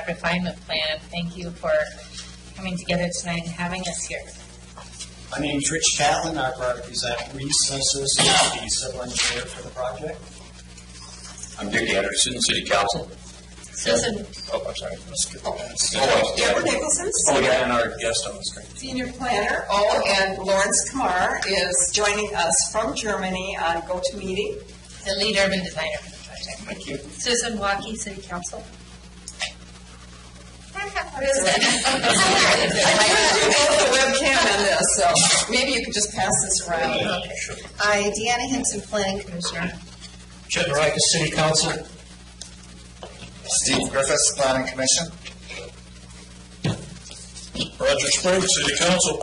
refinement plan. Thank you for coming together tonight and having us here. My name is Rich Catlin. I represent Reese Associates, the civil engineer for the project. I'm Dick Anderson, City Council. Susan. Oh, I'm sorry. Let's skip that. Deborah Nicholson. Oh, yeah, and our guest on the screen. Senior planner. Oh, and Lawrence Kamar is joining us from Germany on GoToMeeting. The lead urban designer for the project. Thank you. Susan Waukee, City Council. What is it? I'm going to do the webcam on this, so maybe you could just pass this around. Okay. Deanna Hinton, Planning Commissioner. Chet Marikis, City Council. Steve Griffiths, Planning Commission. Roger Sprague, City Council.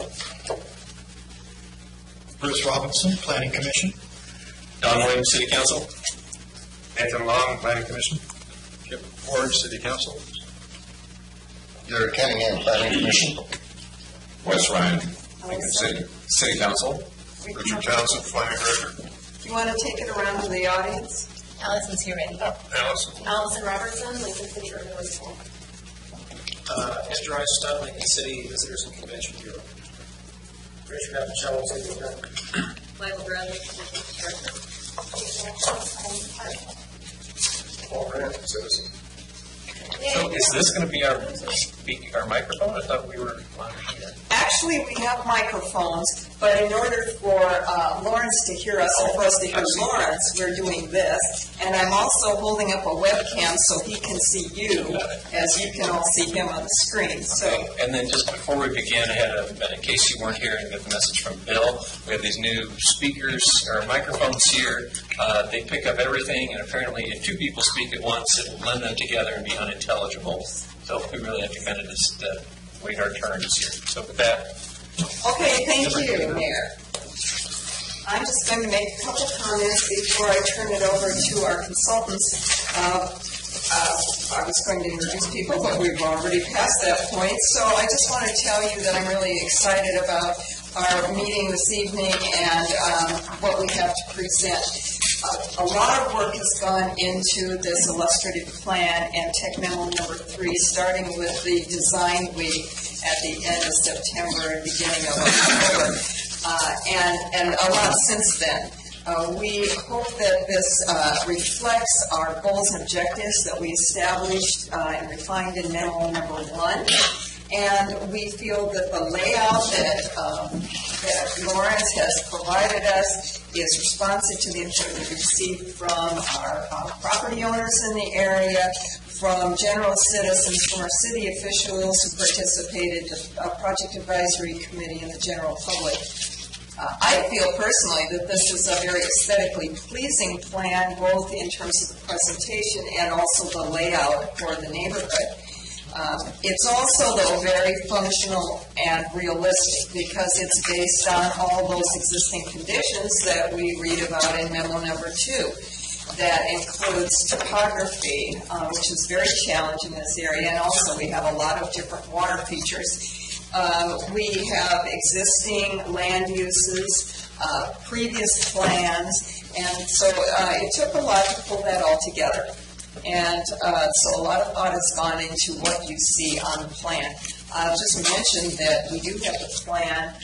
Bruce Robinson, Planning Commission. Don Williams, City Council. Nathan Long, Planning Commission. Kip Ford, City Council. Gary Cunningham, Planning Commission. Wes Ryan, City Council. Richard Townsend, Planning Director. You want to take it around to the audience? Allison's here ready. Allison Robertson, Lincoln City Urban Renewal. Mr. Rice, Lincoln City Visitors and Convention Bureau. Richard Appicello, City Director. Michael Bradley, Paul Grant, Citizen. So is this going to be our microphone? I thought we were on here. Actually, we have microphones, but in order for Lawrence to hear us and for us to hear Lawrence, we're doing this. And I'm also holding up a webcam so he can see you, as you can all see him on the screen. So, And then just before we begin, in case you weren't here and got the message from Bill, we have these new speakers or microphones here. They pick up everything, and apparently if two people speak at once, it will blend them together and be unintelligible. So we really have to kind of just wait our turns here. So with that. okay, thank you, Mayor. I'm just going to make a couple comments before I turn it over to our consultants. I was going to introduce people, but we've already passed that point. So I just want to tell you that I'm really excited about our meeting this evening and what we have to present. A lot of work has gone into this illustrative plan and tech memo number 3, starting with the design week at the end of September and beginning of October. And a lot since then. We hope that this reflects our goals and objectives that we established and refined in memo number 1. And we feel that the layout that Lawrence has provided us is responsive to the input we received from our property owners in the area, from general citizens, from our city officials who participated, the project advisory committee, and the general public. I feel personally that this is a very aesthetically pleasing plan, both in terms of the presentation and also the layout for the neighborhood. It's also, though, very functional and realistic because it's based on all those existing conditions that we read about in memo number 2. That includes topography, which is very challenging in this area, and also we have a lot of different water features. We have existing land uses, previous plans, and so it took a lot to pull that all together. And so a lot of thought has gone into what you see on the plan. I'll just mention that we do have the plan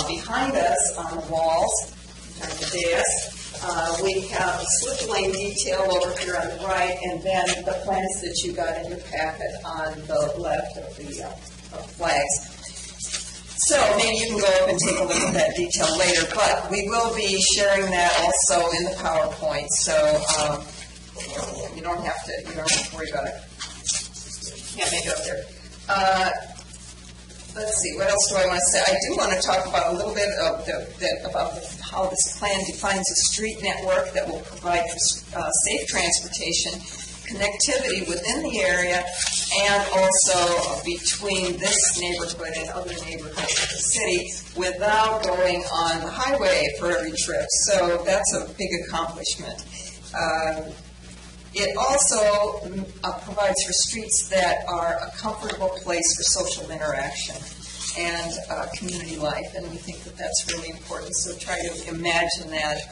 behind us on the walls, on the dais. We have a slip lane detail over here on the right, and then the plans that you got in your packet on the left of the flags. So maybe you can go up and take a look at that detail later, but we will be sharing that also in the PowerPoint, so you don't have to worry about it. Yeah, make it up there. Let's see, what else do I want to say? I do want to talk about a little bit of how this plan defines a street network that will provide for safe transportation, connectivity within the area, and also between this neighborhood and other neighborhoods of the city without going on the highway for every trip. So that's a big accomplishment. It also provides for streets that are a comfortable place for social interaction and community life, and we think that that's really important. So try to imagine that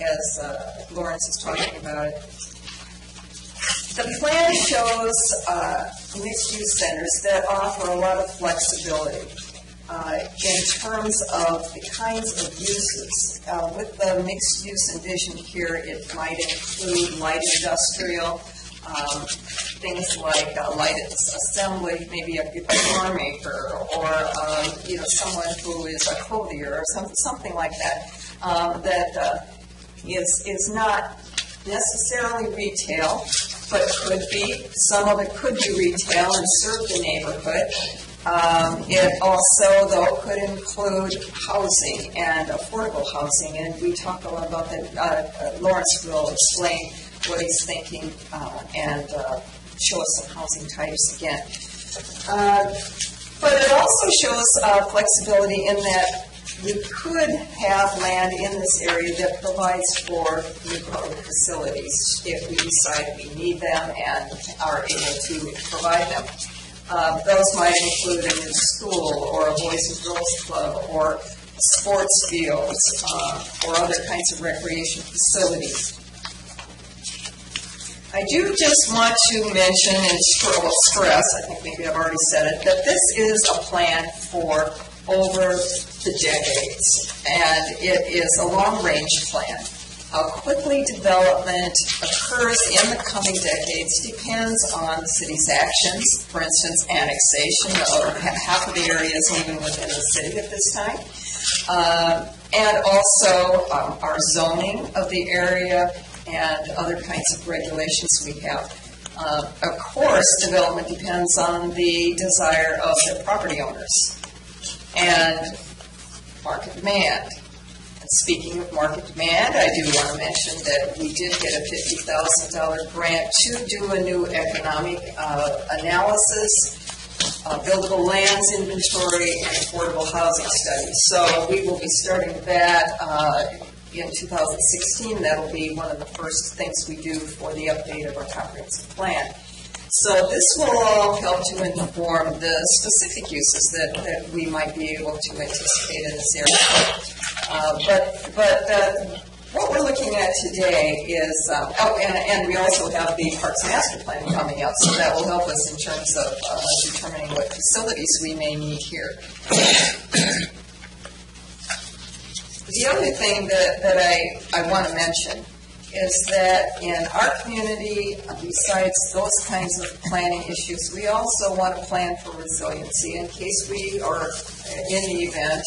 as Lawrence is talking about it. The plan shows mixed-use centers that offer a lot of flexibility in terms of the kinds of uses. With the mixed-use envisioned here, it might include light industrial, things like light assembly, maybe a guitar maker, or someone who is a clothier, or something like that. That is not necessarily retail, but could be. Some of it could be retail and serve the neighborhood. It also, though, could include housing and affordable housing, and we talked a lot about that. Lawrence will explain what he's thinking and show us some housing types again. But it also shows flexibility in that we could have land in this area that provides for new public facilities if we decide we need them and are able to provide them. Those might include a new school or a Boys and Girls Club or sports fields or other kinds of recreation facilities. I do just want to mention and stress, I think maybe I've already said it, that this is a plan for over the decades, and it is a long-range plan. How quickly development occurs in the coming decades depends on the city's actions. For instance, annexation of half of the area is even within the city at this time. And also our zoning of the area and other kinds of regulations we have. Of course, development depends on the desire of the property owners and market demand. Speaking of market demand, I do want to mention that we did get a $50,000 grant to do a new economic analysis, buildable lands inventory, and affordable housing study. So we will be starting that in 2016. That'll be one of the first things we do for the update of our comprehensive plan. So this will all help to inform the specific uses that we might be able to anticipate in this area. But what we're looking at today is, and we also have the Parks Master Plan coming up, so that will help us in terms of determining what facilities we may need here. The other thing that I want to mention is that in our community, besides those kinds of planning issues, we also want to plan for resiliency in case we are in the event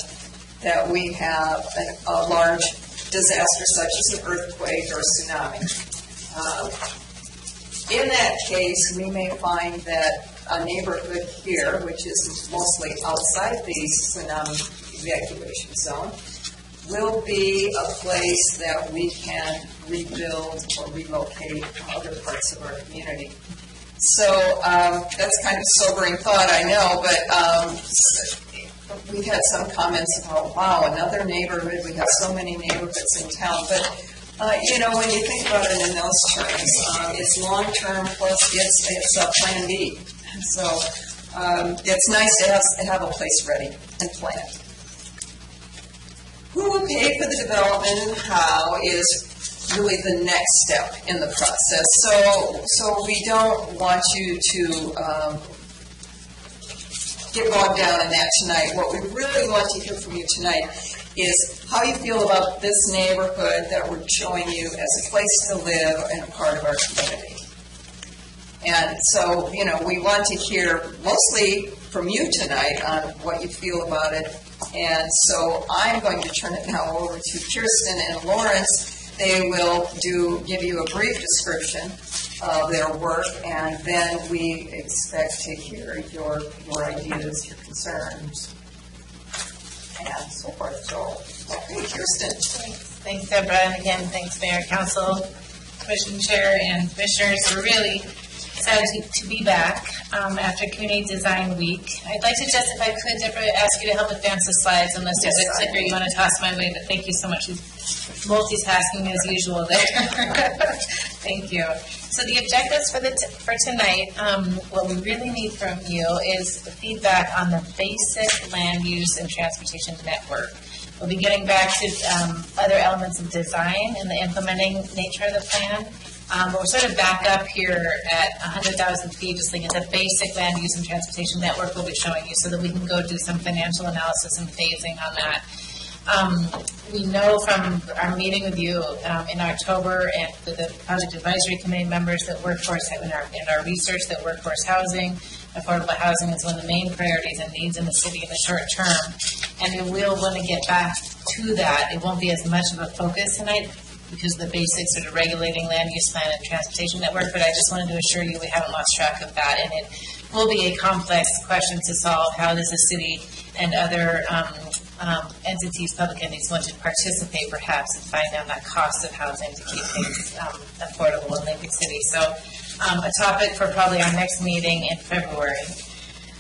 that we have a large disaster such as an earthquake or tsunami. In that case, we may find that a neighborhood here, which is mostly outside the tsunami evacuation zone, will be a place that we can rebuild or relocate other parts of our community. So that's kind of a sobering thought, I know, but we've had some comments about, wow, another neighborhood, we have so many neighborhoods in town, but when you think about it in those terms, it's long-term plus it's plan B. So it's nice to have a place ready and planned. Who will pay for the development and how is really the next step in the process. So we don't want you to get bogged down in that tonight. What we really want to hear from you tonight is how you feel about this neighborhood that we're showing you as a place to live and a part of our community. And so, we want to hear mostly from you tonight on what you feel about it. And so I'm going to turn it now over to Kirsten and Lawrence. They will give you a brief description of their work, and then we expect to hear your ideas, your concerns, and so forth. So, okay, Kirsten. Thanks, Deborah, and again, thanks, Mayor, Council, Commission Chair, and Commissioners. We're really excited to be back after Community Design Week. I'd like to just, if I could, Deborah, ask you to help advance the slides, unless there's a clicker you want to toss my way, but thank you so much. Multitasking as usual there. Thank you. So the objectives for tonight, what we really need from you is feedback on the basic land use and transportation network. We'll be getting back to other elements of design and the implementing nature of the plan. But we're sort of back up here at 100,000 feet, just looking at the basic land use and transportation network we'll be showing you so that we can go do some financial analysis and phasing on that. We know from our meeting with you in October and with the Project Advisory Committee members that in our research that workforce housing, affordable housing is one of the main priorities and needs in the city in the short term. And we will want to get back to that. It won't be as much of a focus tonight because of the basics sort of regulating land use plan and transportation network, but I just wanted to assure you we haven't lost track of that. And it will be a complex question to solve. How does the city and other entities, public entities, want to participate perhaps and find down that cost of housing to keep things affordable in Lincoln City. So a topic for probably our next meeting in February.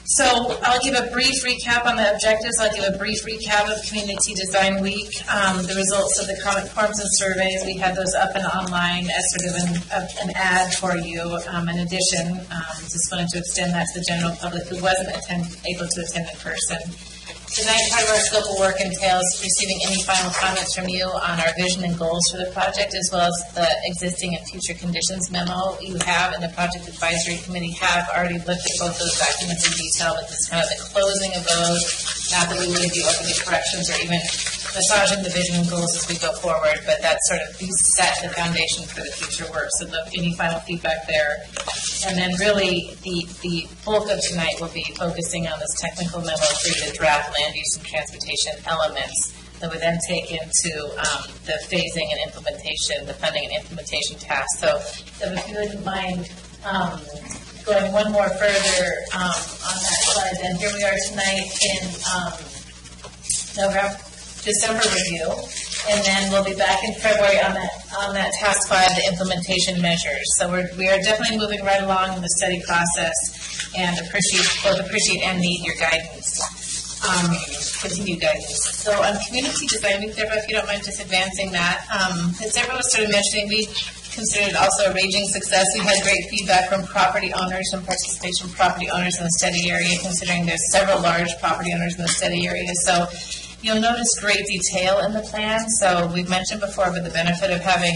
So I'll give a brief recap on the objectives. I'll give a brief recap of Community Design Week, the results of the comment forms and surveys. We had those up and online as sort of an ad for you. In addition, just wanted to extend that to the general public who wasn't able to attend in person. Tonight, part of our scope of work entails receiving any final comments from you on our vision and goals for the project, as well as the existing and future conditions memo you have, and the Project Advisory Committee have already looked at both those documents in detail, but this is kind of the closing of those. Not that we would be open to corrections or even massaging the vision and goals as we go forward, but that's sort of set the foundation for the future work. So any final feedback there. And then really the bulk of tonight will be focusing on this technical memo through the draft land use and transportation elements that would then take into the phasing and implementation, the funding and implementation tasks. So if you wouldn't mind going one more further on that slide, then here we are tonight in December review, and then we'll be back in February on that task 5, the implementation measures. So we are definitely moving right along in the study process, and appreciate and need your guidance, continued guidance. So on Community Design Week, Deborah, if you don't mind just advancing that, as Deborah was sort of mentioning, we considered also a raging success. We had great feedback from property owners and participation from property owners in the study area, considering there's several large property owners in the study area. So you'll notice great detail in the plan. So we've mentioned before, but the benefit of having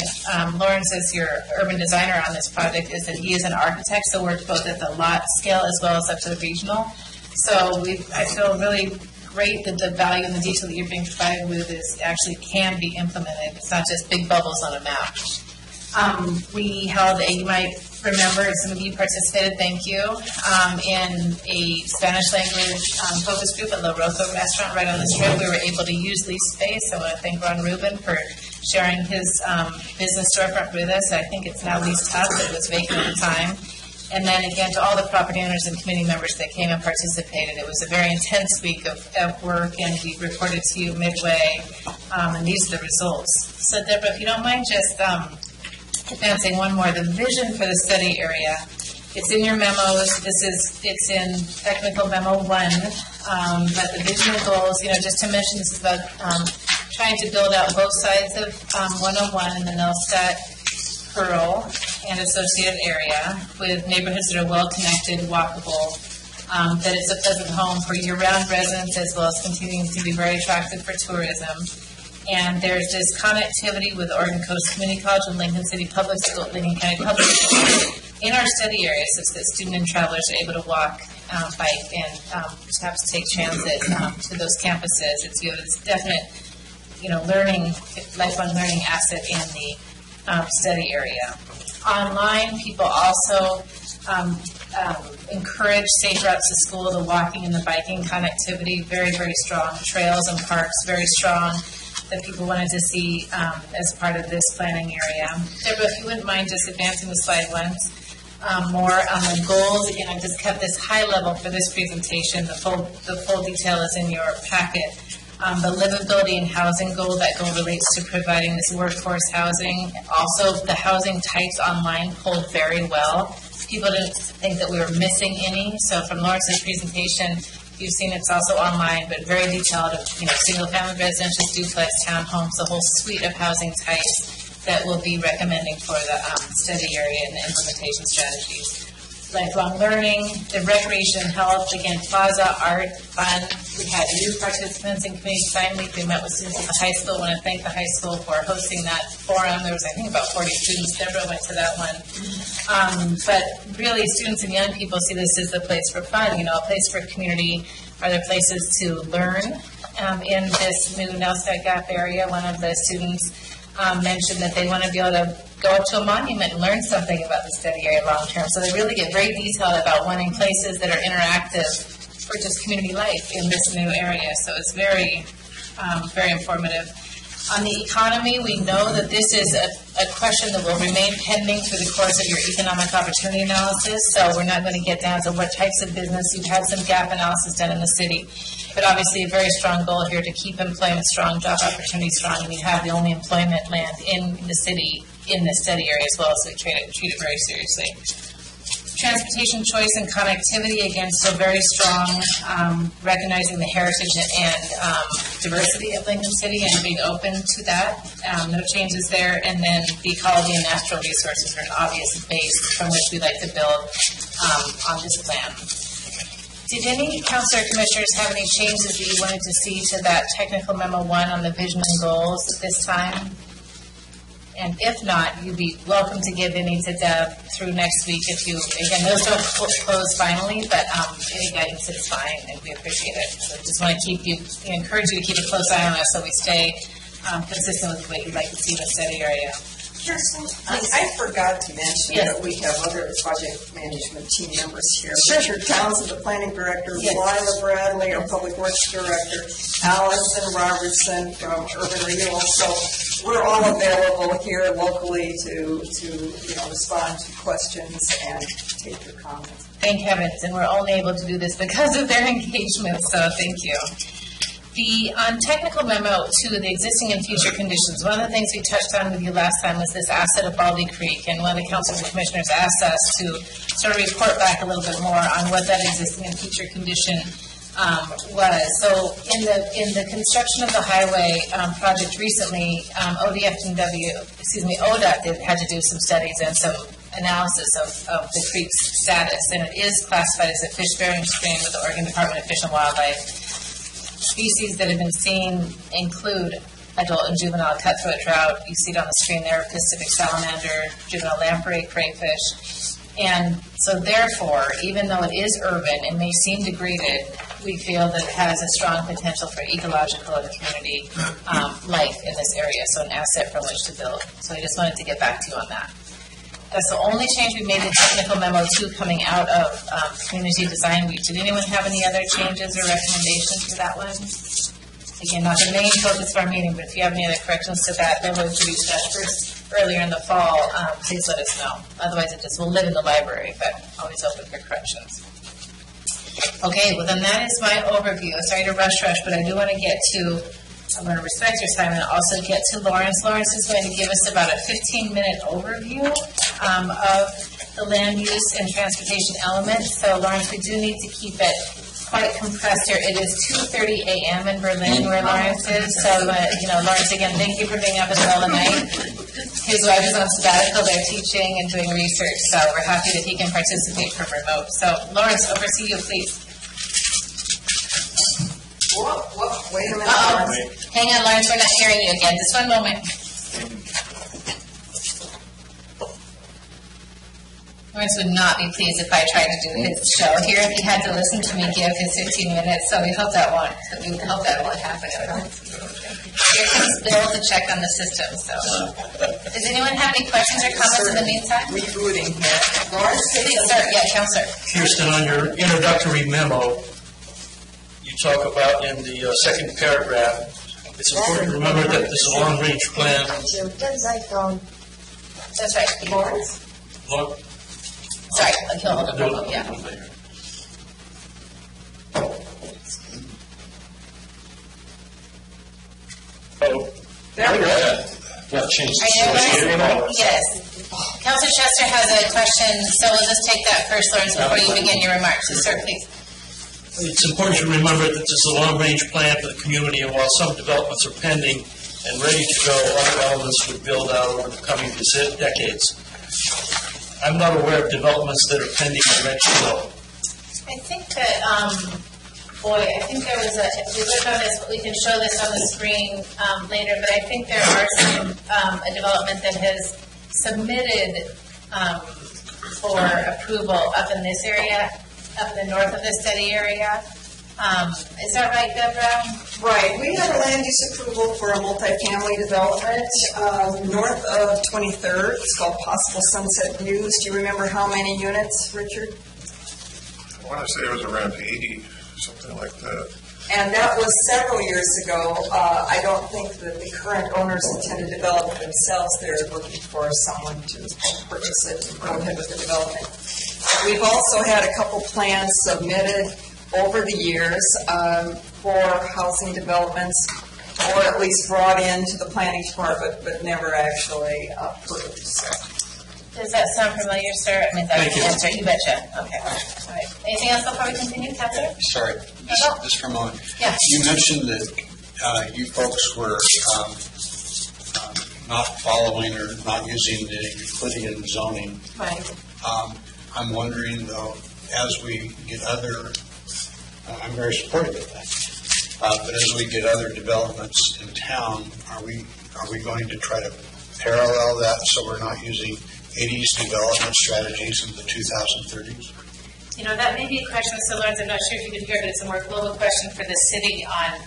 Lawrence as your urban designer on this project is that he is an architect, so worked both at the lot scale as well as up to the regional. So I feel really great that the value and the detail that you're being provided with actually can be implemented. It's not just big bubbles on a map. We held you might remember, some of you participated, thank you, in a Spanish language focus group at La Roca restaurant right on the strip. We were able to use lease space. I want to thank Ron Rubin for sharing his business storefront with us. I think it's now leased up. It was vacant at the time. And then again, to all the property owners and committee members that came and participated. It was a very intense week of work, and we reported to you midway, and these are the results. So Deborah, if you don't mind just advancing one more, the vision for the study area. It's in your memos. It's in technical memo 1, but the vision and goals, just to mention, this is about trying to build out both sides of 101 and the Nelstat Pearl and associated area with neighborhoods that are well connected, walkable, that it's a pleasant home for year-round residents as well as continuing to be very attractive for tourism. And there's this connectivity with Oregon Coast Community College and Lincoln County Public School in our study area, so that student and travelers are able to walk, bike, and perhaps take transit to those campuses. It's definite, lifelong learning asset in the study area. Online, people also encourage safe routes to school, the walking and the biking connectivity, very, very strong. Trails and parks, very strong, that people wanted to see as part of this planning area. Deborah, if you wouldn't mind just advancing the slide once more on the goals. Again, I just kept this high level for this presentation. The full detail is in your packet. The livability and housing goal, that goal relates to providing this workforce housing. Also, the housing types online pulled very well. People didn't think that we were missing any. So from Lawrence's presentation, you've seen it's also online, but very detailed of single-family residential, duplex, townhomes, the whole suite of housing types that we'll be recommending for the study area and the implementation strategies. lifelong learning, the recreation and health, again, plaza, art, fun. We had youth participants in Community Design Week. We met with students at the high school. I want to thank the high school for hosting that forum. There was, I think, about 40 students. Deborah went to that one. But really, students and young people see this as a place for fun, a place for community. Are there places to learn in this new Nelson Gap area? One of the students mentioned that they want to be able to go up to a monument and learn something about the study area long term. So they really get very detailed about wanting places that are interactive for just community life in this new area. So it's very, very informative. On the economy, we know that this is a question that will remain pending through the course of your economic opportunity analysis. So we're not going to get down to what types of business. You've had some gap analysis done in the city. But obviously a very strong goal here to keep employment strong, job opportunity strong, and we have the only employment land in the city, in this study area as well, so we treat it very seriously. Transportation choice and connectivity, again, still very strong, recognizing the heritage and diversity of Lincoln City and being open to that. No changes there. And then the ecology and natural resources are an obvious base from which we like to build on this plan. Did any council or commissioners have any changes that you wanted to see to that technical memo 1 on the vision and goals at this time? And if not, you'd be welcome to give any to Deb through next week if you, again, those don't close finally, but any guidance is fine and we appreciate it. So just want to encourage you to keep a close eye on us so we stay consistent with what you'd like to see in the study area. Kirsten, I forgot to mention that we have other project management team members here. Richard Townsend, the planning director, Lila Bradley, our public works director, Allison Robertson from urban renewal. So we're all available here locally to respond to questions and take your comments. Thank heavens, and we're only able to do this because of their engagement, so thank you. On technical memo 2, the existing and future conditions, one of the things we touched on with you last time was this asset of Baldy Creek, and one of the councils and commissioners asked us to sort of report back a little bit more on what that existing and future condition was. So in the construction of the highway project recently, ODOT had to do some studies and some analysis of the creek's status, and it is classified as a fish-bearing stream with the Oregon Department of Fish and Wildlife. Species that have been seen include adult and juvenile cutthroat trout. You see it on the screen there, Pacific salamander, juvenile lamprey, crayfish. And so therefore, even though it is urban and may seem degraded, we feel that it has a strong potential for ecological and community life in this area, so an asset from which to build. So I just wanted to get back to you on that. That's the only change we made in technical memo 2 coming out of Community Design Week. Did anyone have any other changes or recommendations to that one? Again, not the main focus of our meeting, but if you have any other corrections to that, then we'll introduce that first earlier in the fall. Please let us know. Otherwise, it just will live in the library, but always open for corrections. Okay, well then that is my overview. Sorry to rush, but I do want to get to, I'm going to respect your time and also get to Lawrence. Lawrence is going to give us about a 15-minute overview of the land use and transportation elements. So Lawrence, we do need to keep it quite compressed here. It is 2:30 a.m. in Berlin where Lawrence is. So, Lawrence, again, thank you for being up in the middle of the night. His wife is on sabbatical. They're teaching and doing research. So we're happy that he can participate from remote. So Lawrence, over to you, please. Whoa, wait a minute. Hang on, Lawrence, we're not hearing you again. Just one moment. Lawrence would not be pleased if I tried to do his show here if he had to listen to me give his 15 minutes, so we hope that won't happen. Here comes Bill to check on the system. So, does anyone have any questions or comments in the meantime? Rebooting here. Lawrence, please, sir. Yeah, Counselor. Kirsten, on your introductory memo, you talk about in the second paragraph, it's important to remember that this is a long-range plan. That's right. Lawrence? Sorry, hold on. Yeah. There we go. Yes. Councilor Chester has a question, so we'll just take that first, Lawrence, before you begin your remarks. So, sir, please. It's important to remember that this is a long-range plan for the community, and while some developments are pending and ready to go, other elements would build out over the coming decades. I'm not aware of developments that are pending in Red Hill. I think that, I think there was if we look on this, we can show this on the screen later, but I think there are some, a development that has submitted for approval up in this area, up in the north of the study area. Is that right, Deborah? Right. We had a land use approval for a multifamily development north of 23rd. It's called Possible Sunset Views. Do you remember how many units, Richard? I want to say it was around 80, something like that. And that was several years ago. I don't think that the current owners intend to develop it themselves. They're looking for someone to purchase it and go ahead with the development. We've also had a couple plans submitted over the years for housing developments, or at least brought into the planning department, but never actually approved. So. Does that sound familiar, sir? I mean, that's Thank you. the answer. You betcha. Okay. All right. Anything else before we continue, Counselor? Sorry, just for a moment. Yeah. You mentioned that you folks were not following or not using the Euclidean zoning. Right. I'm wondering, though, as we get other, I'm very supportive of that, but as we get other developments in town, are we going to try to parallel that so we're not using 80s development strategies in the 2030s? You know, that may be a question, Mr. Lawrence, I'm not sure if you could hear, but it's a more global question for the city on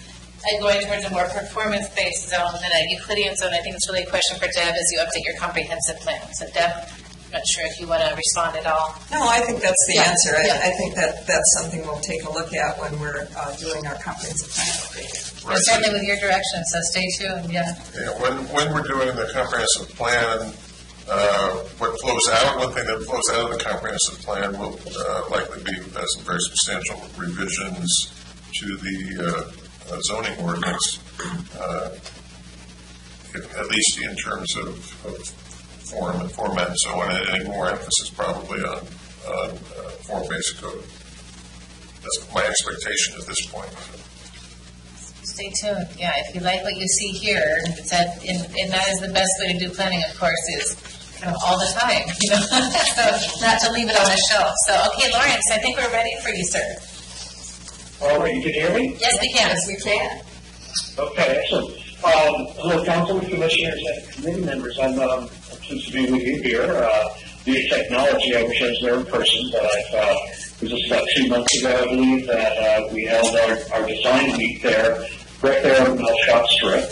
going towards a more performance-based zone than a Euclidean zone. I think it's really a question for Deb as you update your comprehensive plan. So, Deb, I'm not sure if you want to respond at all. No, I think that's the answer. Yeah. I think that's something we'll take a look at when we're doing our comprehensive plan update. We're certainly with your direction, so stay tuned. Yeah. When we're doing the comprehensive plan, one thing that flows out of the comprehensive plan will likely be some very substantial revisions to the zoning ordinance, at least in terms of form and format and so on, and more emphasis probably on form-based code. That's my expectation at this point. Stay tuned. Yeah, if you like what you see here, and that is the best way to do planning, of course, is kind of all the time, you know, so not to leave it on a shelf. So, okay, Lawrence, I think we're ready for you, sir. All right, you can hear me? Yes, we can. Yes, we can. Okay, excellent. Hello, Council, Commissioners, and committee members. I'm pleased to be with you here. The technology, I wish I was there in person, but it was just about 2 months ago, I believe, that we held our design week there, right there on the Shop Strip.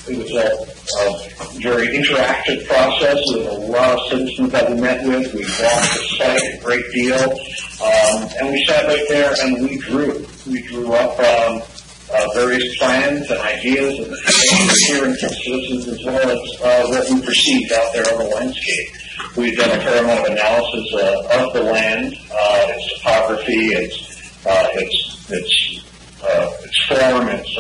It was a very interactive process with a lot of citizens that we met with. We walked the site a great deal, and we sat right there and we drew. We drew up various plans and ideas and hearing from citizens as well as what we perceived out there on the landscape. We've done a fair amount of analysis of the land, its topography, its form, its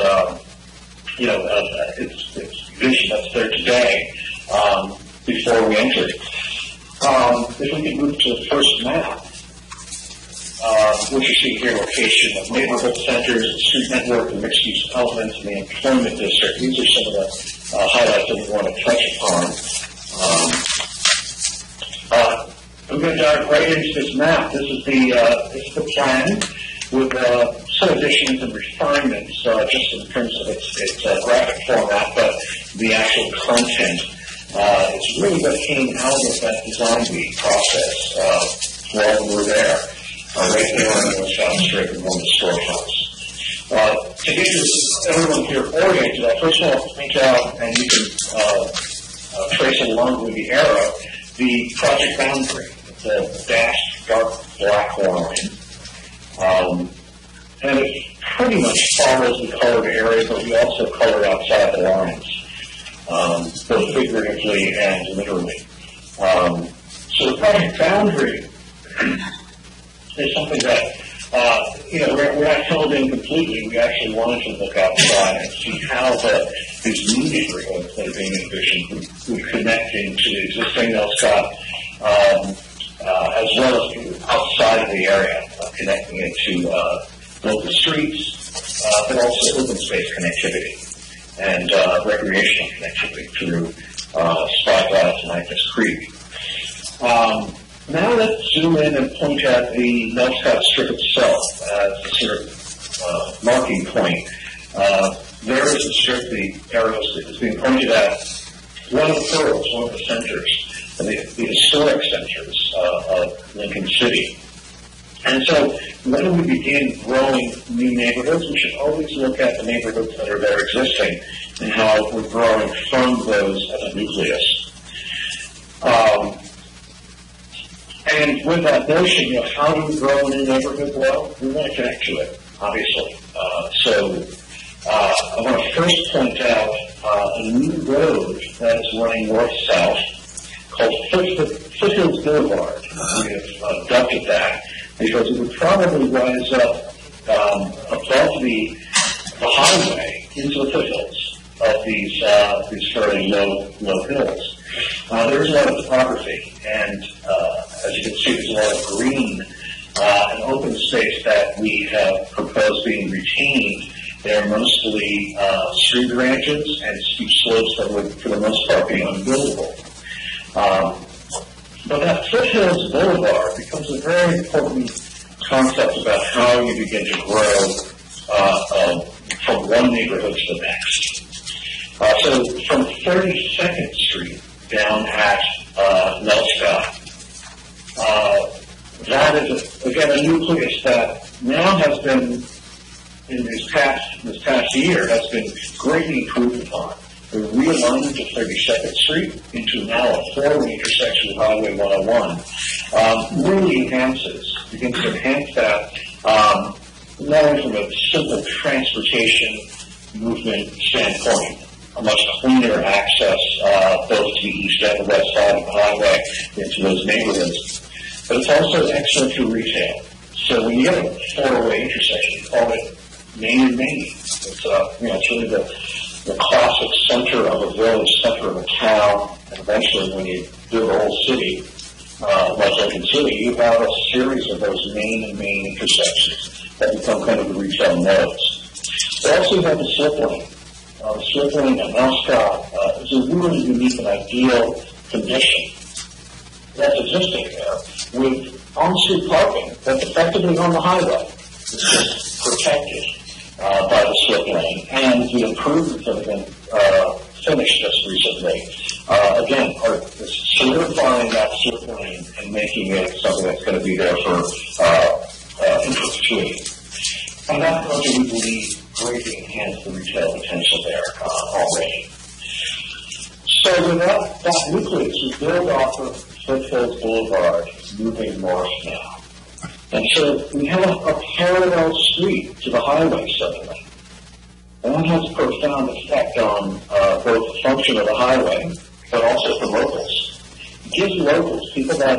vision that's there today before we entered. If we can move to the first map, what you see here, location of neighborhood centers, street network, and mixed-use elements in the employment district. These are some of the highlights that we want to touch upon. I'm going to dive right into this map. This is the plan with some additions and refinements, just in terms of its graphic format, but the actual content. It's really what came out of that design week process while we were there, right there on the South Strip in one of the storefronts. To get everyone here oriented, I first want to point out, and you can trace it along with the arrow, the project boundary. It's a dashed dark black line. And it pretty much follows the colored area, but we also colored outside the lines, both figuratively and literally. So the project boundary is something that, we're not filled in completely. We actually wanted to look outside and see how these new neighborhoods that are being envisioned would connect into the existing Elscott, as well as outside of the area, connecting it to local streets, but also open space connectivity and recreational connectivity through Spyglass and Icus Creek. Now let's zoom in and point at the Nelscott Strip itself as a sort of marking point. There is the strip, the arrows that is being pointed at, one of the pearls, one of the centers, the historic centers of Lincoln City. And so when we begin growing new neighborhoods, we should always look at the neighborhoods that are there existing and how we're growing from those as a nucleus. And with that notion of how do we grow a new neighborhood, well, we want to connect to it, obviously. I want to first point out a new road that is running north-south called Foothills Boulevard. We have adopted that because it would probably rise up above the highway into the foothills of these fairly low hills. There's a lot of topography, and as you can see, there's a lot of green and open space that we have proposed being retained. They're mostly street branches and steep slopes that would, for the most part, be unbuildable. But that Foothills Boulevard becomes a very important concept about how you begin to grow from one neighborhood to the next. So from 32nd Street down at Nelscott, that is, again, a nucleus that now has been, in this past year, has been greatly improved upon. The realignment of 32nd Street into now a four-way intersection with Highway 101 really begins to enhance that, not only from a simple transportation movement standpoint, a much cleaner access both to the east and the west side of the highway into those neighborhoods, but it's also excellent for retail. So when you get a four-way intersection, you call it Main and Main. It's really the classic center of a village, center of a town, and eventually when you do the whole city, like Lincoln City, you have a series of those Main and Main intersections that become kind of the retail nodes. They also have the slip lane. The slip lane at Nelscott is a really unique and ideal condition that's existing there with on-street parking that's effectively on the highway. It's just protected by the slip lane, and the improvements that have been finished just recently, again, are solidifying that slip lane and making it something that's going to be there for in perpetuity. And that project, we believe, greatly enhanced the retail potential there already. So with that nucleus, we build off of Foothills Boulevard, moving north now. And so we have a parallel street to the highway suddenly. And that has a profound effect on both the function of the highway, but also for locals. It gives locals, people that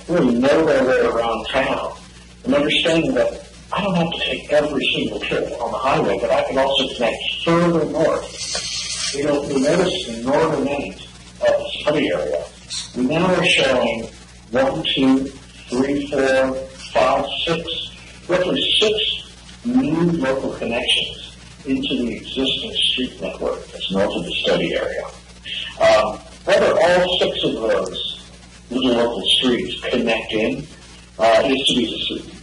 really know their way around town, an understanding that I don't have to take every single trip on the highway, but I can also connect further north. We notice in northern end of the study area, we now are showing 1, 2, 3, 4, 5, 6, roughly 6 new local connections into the existing street network that's north of the study area. Whether all 6 of those little local streets connect in is to be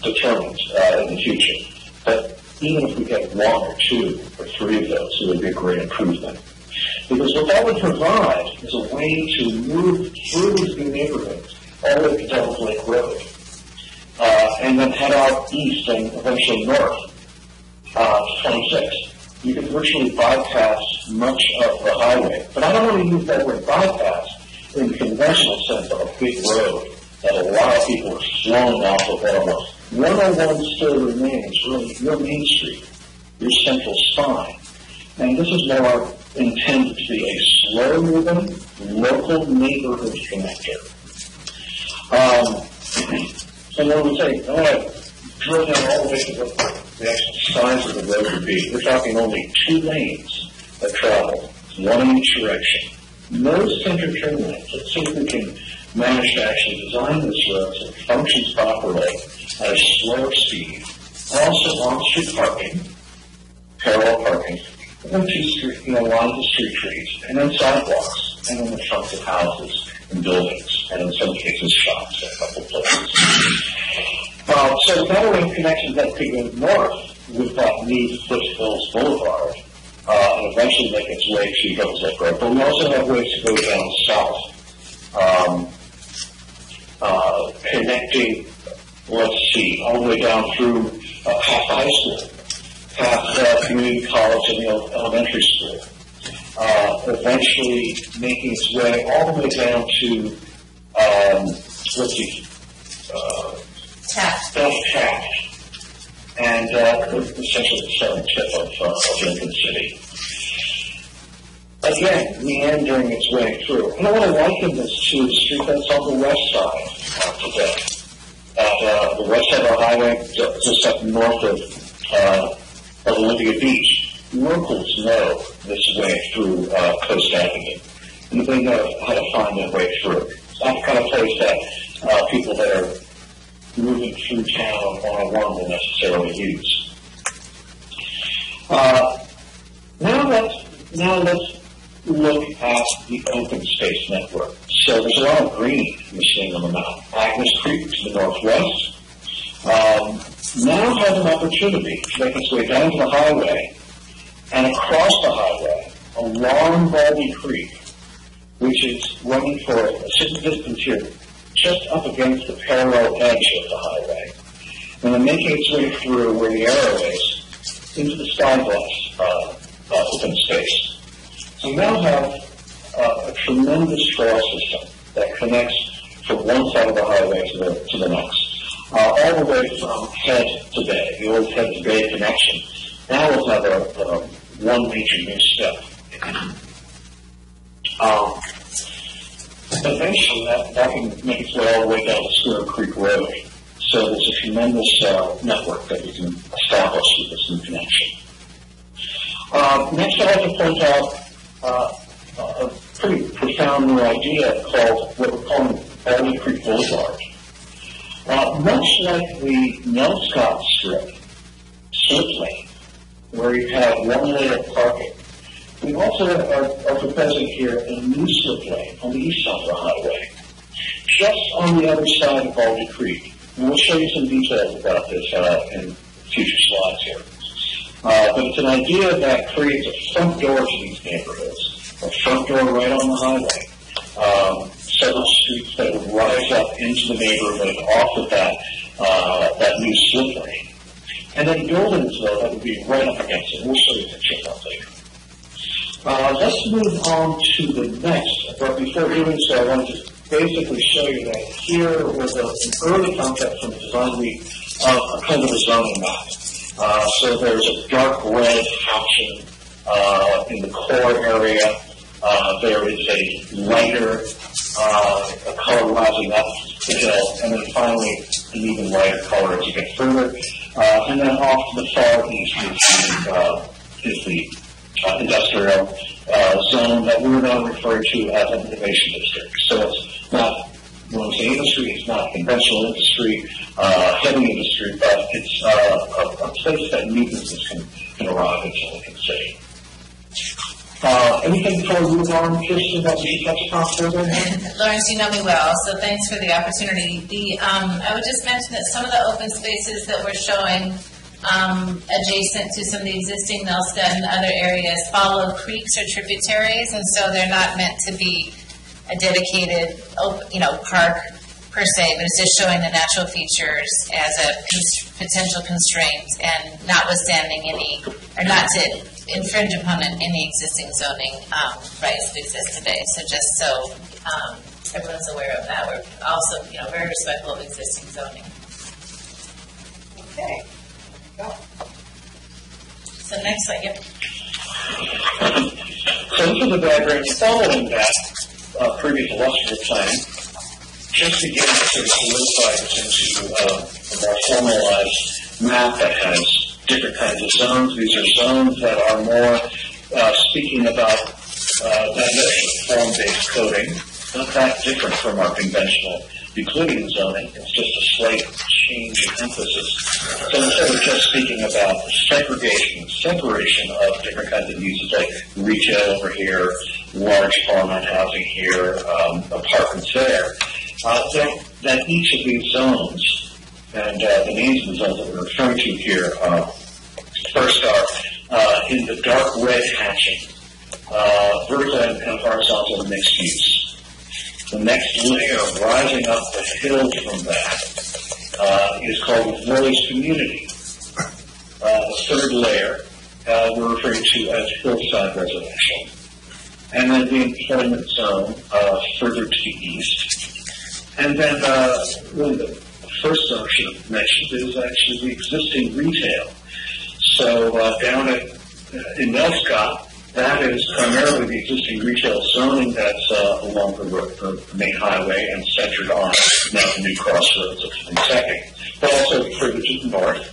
determined in the future. But even if we get 1 or 2 or 3 of those, it would be a great improvement. Because what that would provide is a way to move through these new neighborhoods all the way to Devils Lake Road, and then head out east and eventually north to 26. You can virtually bypass much of the highway. But I don't want to use that word bypass in the conventional sense of a big road that a lot of people are flowing off of almost. 101 still remains really your main street, your central spine. And this is more intended to be a slow-moving, local neighborhood connector. And when we say, drill down all the way to what the actual size of the road would be, we're talking only 2 lanes that travel, 1 in each direction. No center turn lanes. Let's see if we can manage to actually design this road so it functions properly at a slower speed. Also on-street parking, parallel parking, and then lines of street trees, and then sidewalks, and then the fronts of houses, and buildings, and in some cases shops at a couple of places. So the Meadowing connection that could go north with that new Foothills Boulevard and eventually make its way to Devil's Lake Road. But we also have ways to go down south, connecting, let's see, all the way down through past high school, past community college and the elementary school, eventually making its way all the way down to, let's see, Taft, and essentially the southern tip of Lincoln City. Again, meandering its way through. And I want to liken this to the street that's on the west side today. At the west side of our highway, just up north of Olympia Beach, locals know this way through Coast Avenue. And they know how to find their way through. It's not the kind of place that people that are moving through town one-on-one will necessarily use. Now let's look at the open space network. So there's a lot of green you're seeing on the map. Agnes Creek to the northwest now has an opportunity to make its way down to the highway and across the highway along Baldy Creek, which is running for a certain distance here, just up against the parallel edge of the highway, and then making its way through where the arrow is into the Skybluff open space. So we now have a tremendous trail system that connects from one side of the highway to the next, all the way from Head to Bay. The old Head to Bay connection now will have one major new step. Eventually, that can make its way all the way down to Square Creek Road. So there's a tremendous network that we can establish with this new connection. Next, I'd like to point out a pretty profound new idea called what we're calling Baldy Creek Boulevard. Much like the Nelscott Strip, slip lane, where you have one lane of parking, we also are proposing here a new slip lane on the east side of the highway, just on the other side of Baldy Creek. And we'll show you some details about this in future slides here. But it's an idea that creates a front door to these neighborhoods, a front door right on the highway, several streets that would rise up into the neighborhood off of that new slip lane, and then buildings, though, that would be right up against it. We'll show you a picture of that later. Let's move on to the next, but before doing so, I want to just basically show you that here was an early concept from the design week of a kind of a zoning map. So there's a dark red hatching in the core area. There is a lighter color rising up the hill, and then finally an even lighter color as you get further. And then off to the far east is the industrial zone that we're now referring to as an innovation district. So it's not, when we say industry, it's not conventional industry, heavy industry, but it's a place that new business can arrive into Lincoln City. Anything before we move on, Kirsten, that we should touch upon further? Lawrence, you know me well, so thanks for the opportunity. I would just mention that some of the open spaces that we're showing adjacent to some of the existing Nelstead and other areas follow creeks or tributaries, and so they're not meant to be a dedicated, park per se, but it's just showing the natural features as a potential constraint, and notwithstanding any, or not to infringe upon any existing zoning rights that exist today. So just so everyone's aware of that, we're also, very respectful of existing zoning. Okay. Go. So next slide, yep. So this is a diagram following that previous illustrative plan, just to get it sort of solidified into a more formalized map that has different kinds of zones. These are zones that are more speaking about form-based coding, not that different from our conventional Euclidean zoning. It's just a slate change in emphasis. So instead of just speaking about segregation, separation of different kinds of uses like retail over here, large farmland housing here, apartments there, that each of these zones, and the names of the zones that we're referring to here, first are in the dark red hatching, vertical and horizontal mixed use. The next layer rising up the hill from that is called Village Community. The third layer we're referring to as hillside residential. And then the employment zone further to the east. And then really the first zone I should have mentioned is actually the existing retail. So down in Nelscott, that is primarily the existing retail zoning that's along the main highway and centered on now the new crossroads of 22nd. But also further to the north,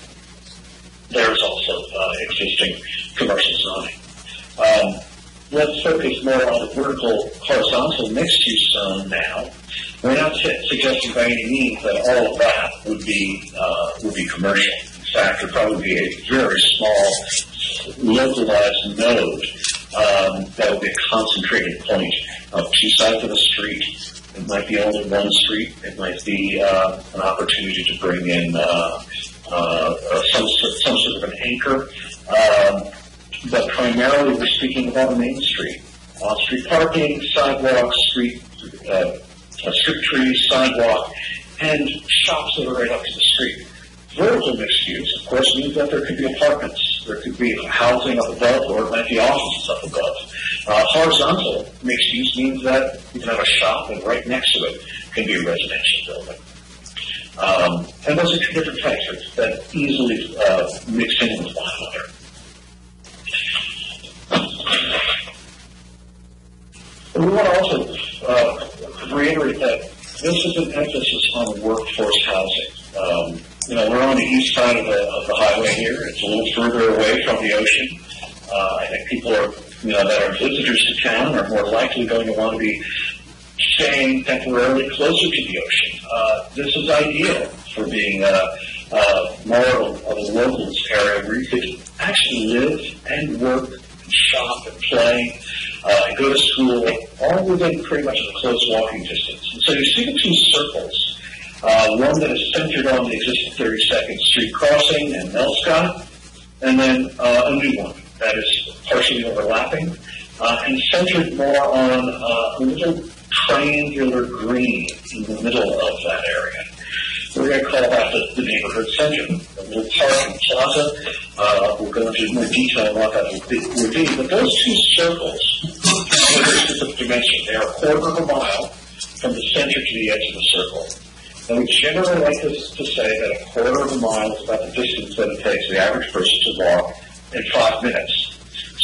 there's also existing commercial zoning. Let's focus more on the vertical horizontal mixed-use zone now. We're not suggesting by any means that all of that would be commercial. In fact, it would probably be a very small, localized node that would be a concentrated point of two sides of a street. It might be only one street. It might be an opportunity to bring in some sort of an anchor. But primarily we're speaking about a main street. Street parking, sidewalks, street trees, sidewalk, and shops that are right up to the street. Vertical mixed use, of course, means that there could be apartments, there could be housing up above, or it might be offices up above. Horizontal mixed use means that you can have a shop, and right next to it can be a residential building. And those are two different types that easily mix in with one another. We want to also reiterate that this is an emphasis on workforce housing. We're on the east side of the highway here. It's a little further away from the ocean. I think people are, that are visitors to town are more likely going to want to be staying temporarily closer to the ocean. This is ideal for being more of a locals area where you could actually live and work and shop and play and go to school, all within pretty much a close walking distance. And so you see the two circles. One that is centered on the existing 32nd Street crossing and Nelscott, and then a new one that is partially overlapping and centered more on a little triangular green in the middle of that area. We're going to call that the neighborhood center, a little park and plaza. We'll go into more detail on what that would be. But those two circles have a very specific dimension. They are a quarter of a mile from the center to the edge of the circle. And we generally like to say that a quarter of a mile is about the distance that it takes the average person to walk in 5 minutes.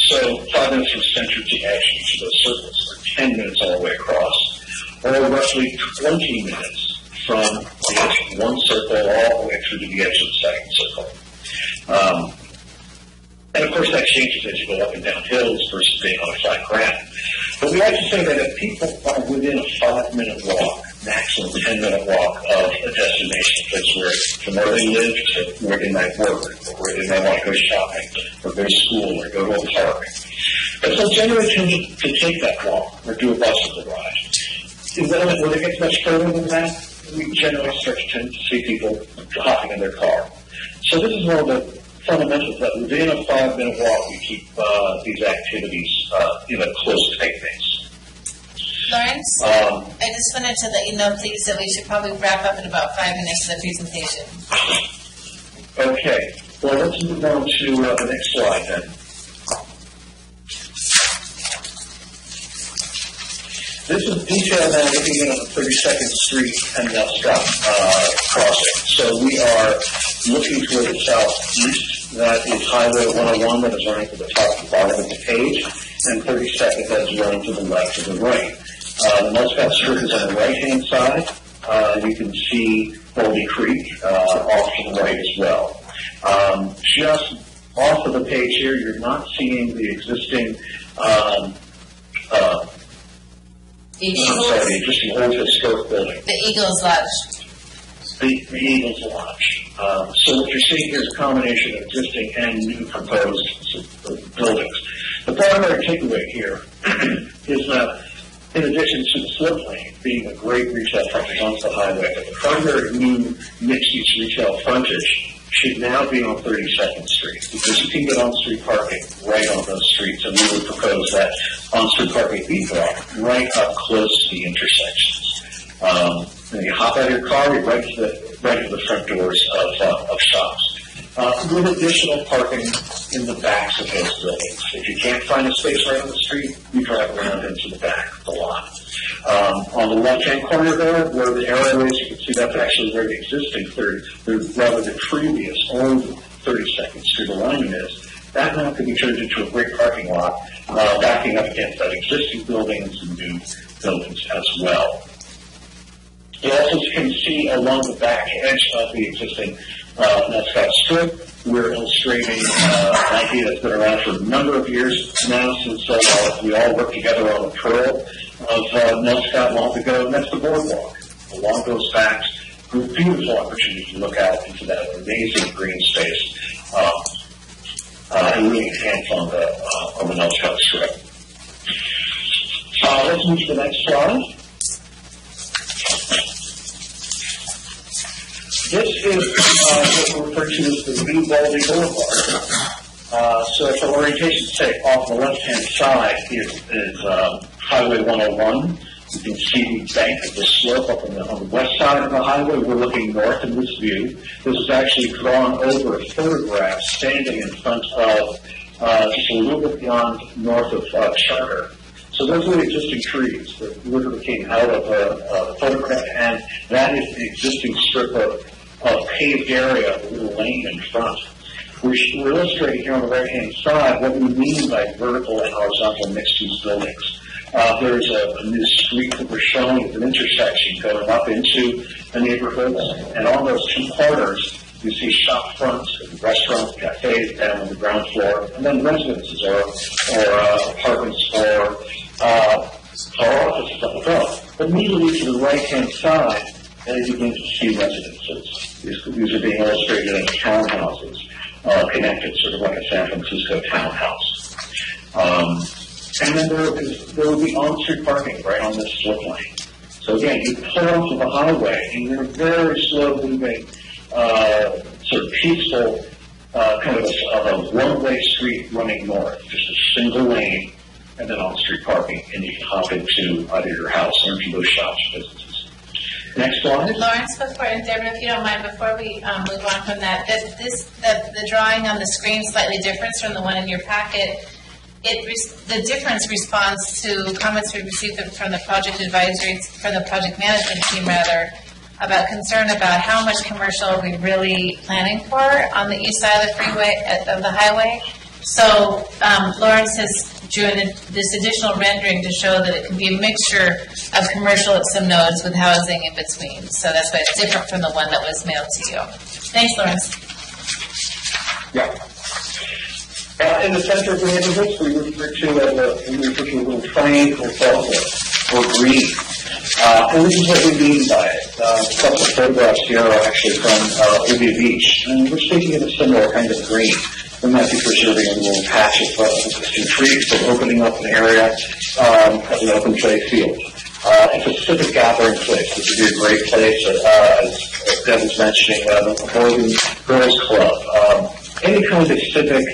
So 5 minutes from center to edge of each of those circles, or 10 minutes all the way across, or roughly 20 minutes from the edge of one circle all the way through to the edge of the second circle. And of course that changes as you go up and down hills versus being on a flat ground. But we like to say that if people are within a 5-minute walk, maximum 10-minute walk of a destination, place where from where they live to where they might work, or where they might want to go shopping, or go to school, or go to a park. But so generally tend to take that walk or do a bicycle ride. And when it gets much further than that, we generally start to tend to see people hopping in their car. So this is one of the fundamentals that within a 5-minute walk we keep these activities in a close tight base. Lawrence, I just wanted to let you know, please, that we should probably wrap up in about 5 minutes of the presentation. Okay. Well, let's move on to the next slide then. This is detail now looking in on the 32nd Street and Nelscott crossing. So we are looking toward the southeast. That is Highway 101 that is running to the top and bottom of the page, and 32nd that is running to the left and the right. The Nelscott Strip is on the right-hand side. You can see Holy Creek off to the right as well. Just off of the page here, you're not seeing the existing the Eagles, the existing old historic building. The Eagles Lodge. the Eagles Lodge. So what you're seeing here is a combination of existing and new proposed buildings. The primary takeaway here is that in addition to the slip lane being a great retail frontage onto the highway, the primary new mixed-use retail frontage should now be on 32nd Street, because you can get on-street parking right on those streets, and we would propose that on-street parking be brought right up close to the intersections. And you hop out of your car, you're right to the front doors of shops. With additional parking in the backs of those buildings. If you can't find a space right on the street, you drive around into the back of the lot. On the left-hand corner there, where the arrow is, you can see that's actually where the existing the previous old 32nd Street alignment is. That now can be turned into a great parking lot, backing up against that existing buildings and new buildings as well. You also can see along the back edge of the existing Nelscott Strip, we're illustrating an idea that's been around for a number of years now, since we all worked together on the pearl of Nelscott long ago, and that's the boardwalk. Along those backs, a beautiful opportunity to look out into that amazing green space and really enhance on the Nelscott Strip. Let's move to the next slide. This is what we refer to as the New Baldy Boulevard. So for orientation's sake, off the left-hand side is Highway 101. You can see the bank of the slope up on the west side of the highway. We're looking north in this view. This is actually drawn over a photograph standing in front of just a little bit beyond north of Charter. So those are the existing trees that literally came out of a photograph, and that is the existing strip of paved area, the little lane in front. We're illustrating here on the right-hand side what we mean by vertical and horizontal mixed-use buildings. There's a new street that we're showing with an intersection going up into the neighborhoods, and on those two corners, you see shop fronts, and restaurants, cafes down on the ground floor, and then residences or apartments or offices up above. But immediately to the right-hand side, you begin to see residences. These are being illustrated as townhouses, connected sort of like a San Francisco townhouse. And then there will be on-street parking right on this slip lane. So again, you pull onto the highway, and you're very slow-moving, sort of peaceful, kind of a one-way street running north, just a single lane, and then on-street parking, and you can hop into either your house or into those shops or businesses. Next slide. Lawrence, before, and Deborah, if you don't mind, before we move on from that, the drawing on the screen is slightly different from the one in your packet. The difference responds to comments we received from the project advisory, from the project management team rather, about concern about how much commercial are we really planning for on the east side of the freeway, of the highway. So Lawrence has drew this additional rendering to show that it can be a mixture of commercial at some nodes with housing in between. So that's why it's different from the one that was mailed to you. Thanks, Lawrence. Yeah. In the center of the neighborhoods, we refer to a little triangle or green. And this is what we mean by it. A couple of photographs here are actually from Olivia Beach, and we're speaking of a similar kind of green. We might be preserving a little patch of existing trees, but opening up an area as an open play field. It's a civic gathering place. This would be a great place, as Deb was mentioning, a Boys and Girls Club. Any kind of civic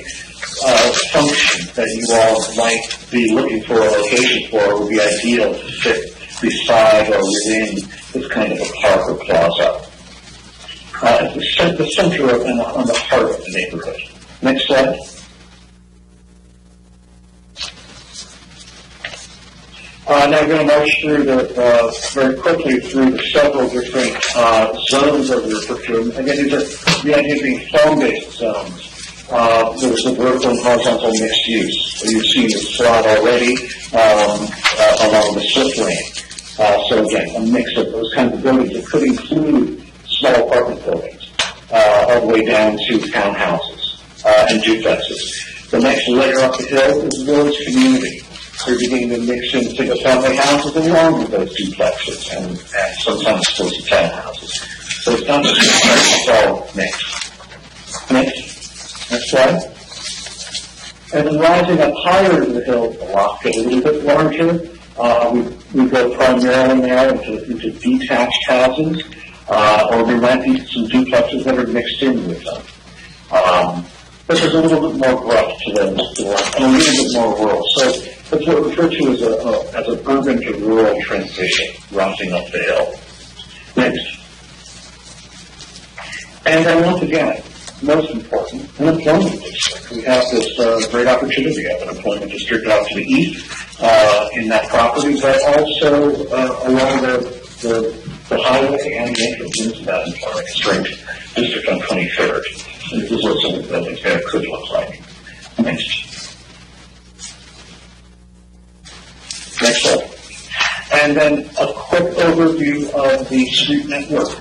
function that you all might be looking for a location for would be ideal to sit beside or within this kind of a park or plaza. It's the center of and on the heart of the neighborhood. Next slide. Now we're going to march through very quickly through the several different zones that we refer to. Again, these are the idea being farm-based zones. There's the vertical and horizontal mixed use. So you've seen the slide already along the slip lane. So again, a mix of those kinds of buildings that could include small apartment buildings all the way down to townhouses and duplexes. The next layer up the hill is the village community. We're beginning to mix in single-family houses along with those duplexes and sometimes close to townhouses. So it's not just it's all mixed. Next slide. And then rising up higher in the hill, the lots get a little bit larger. We go primarily now into detached houses, or there might be some duplexes that are mixed in with them. But there's a little bit more gruff to them, and a little bit more rural. So that's what we refer to as an urban to rural transition, rising up the hill. Next. And then once again, most important, an employment district. We have this great opportunity of an employment district out to the east in that property, but also along the highway and the entrance into that employment district on 23rd. And this is what some of the buildings there could look like. Next. Next slide. And then a quick overview of the street network.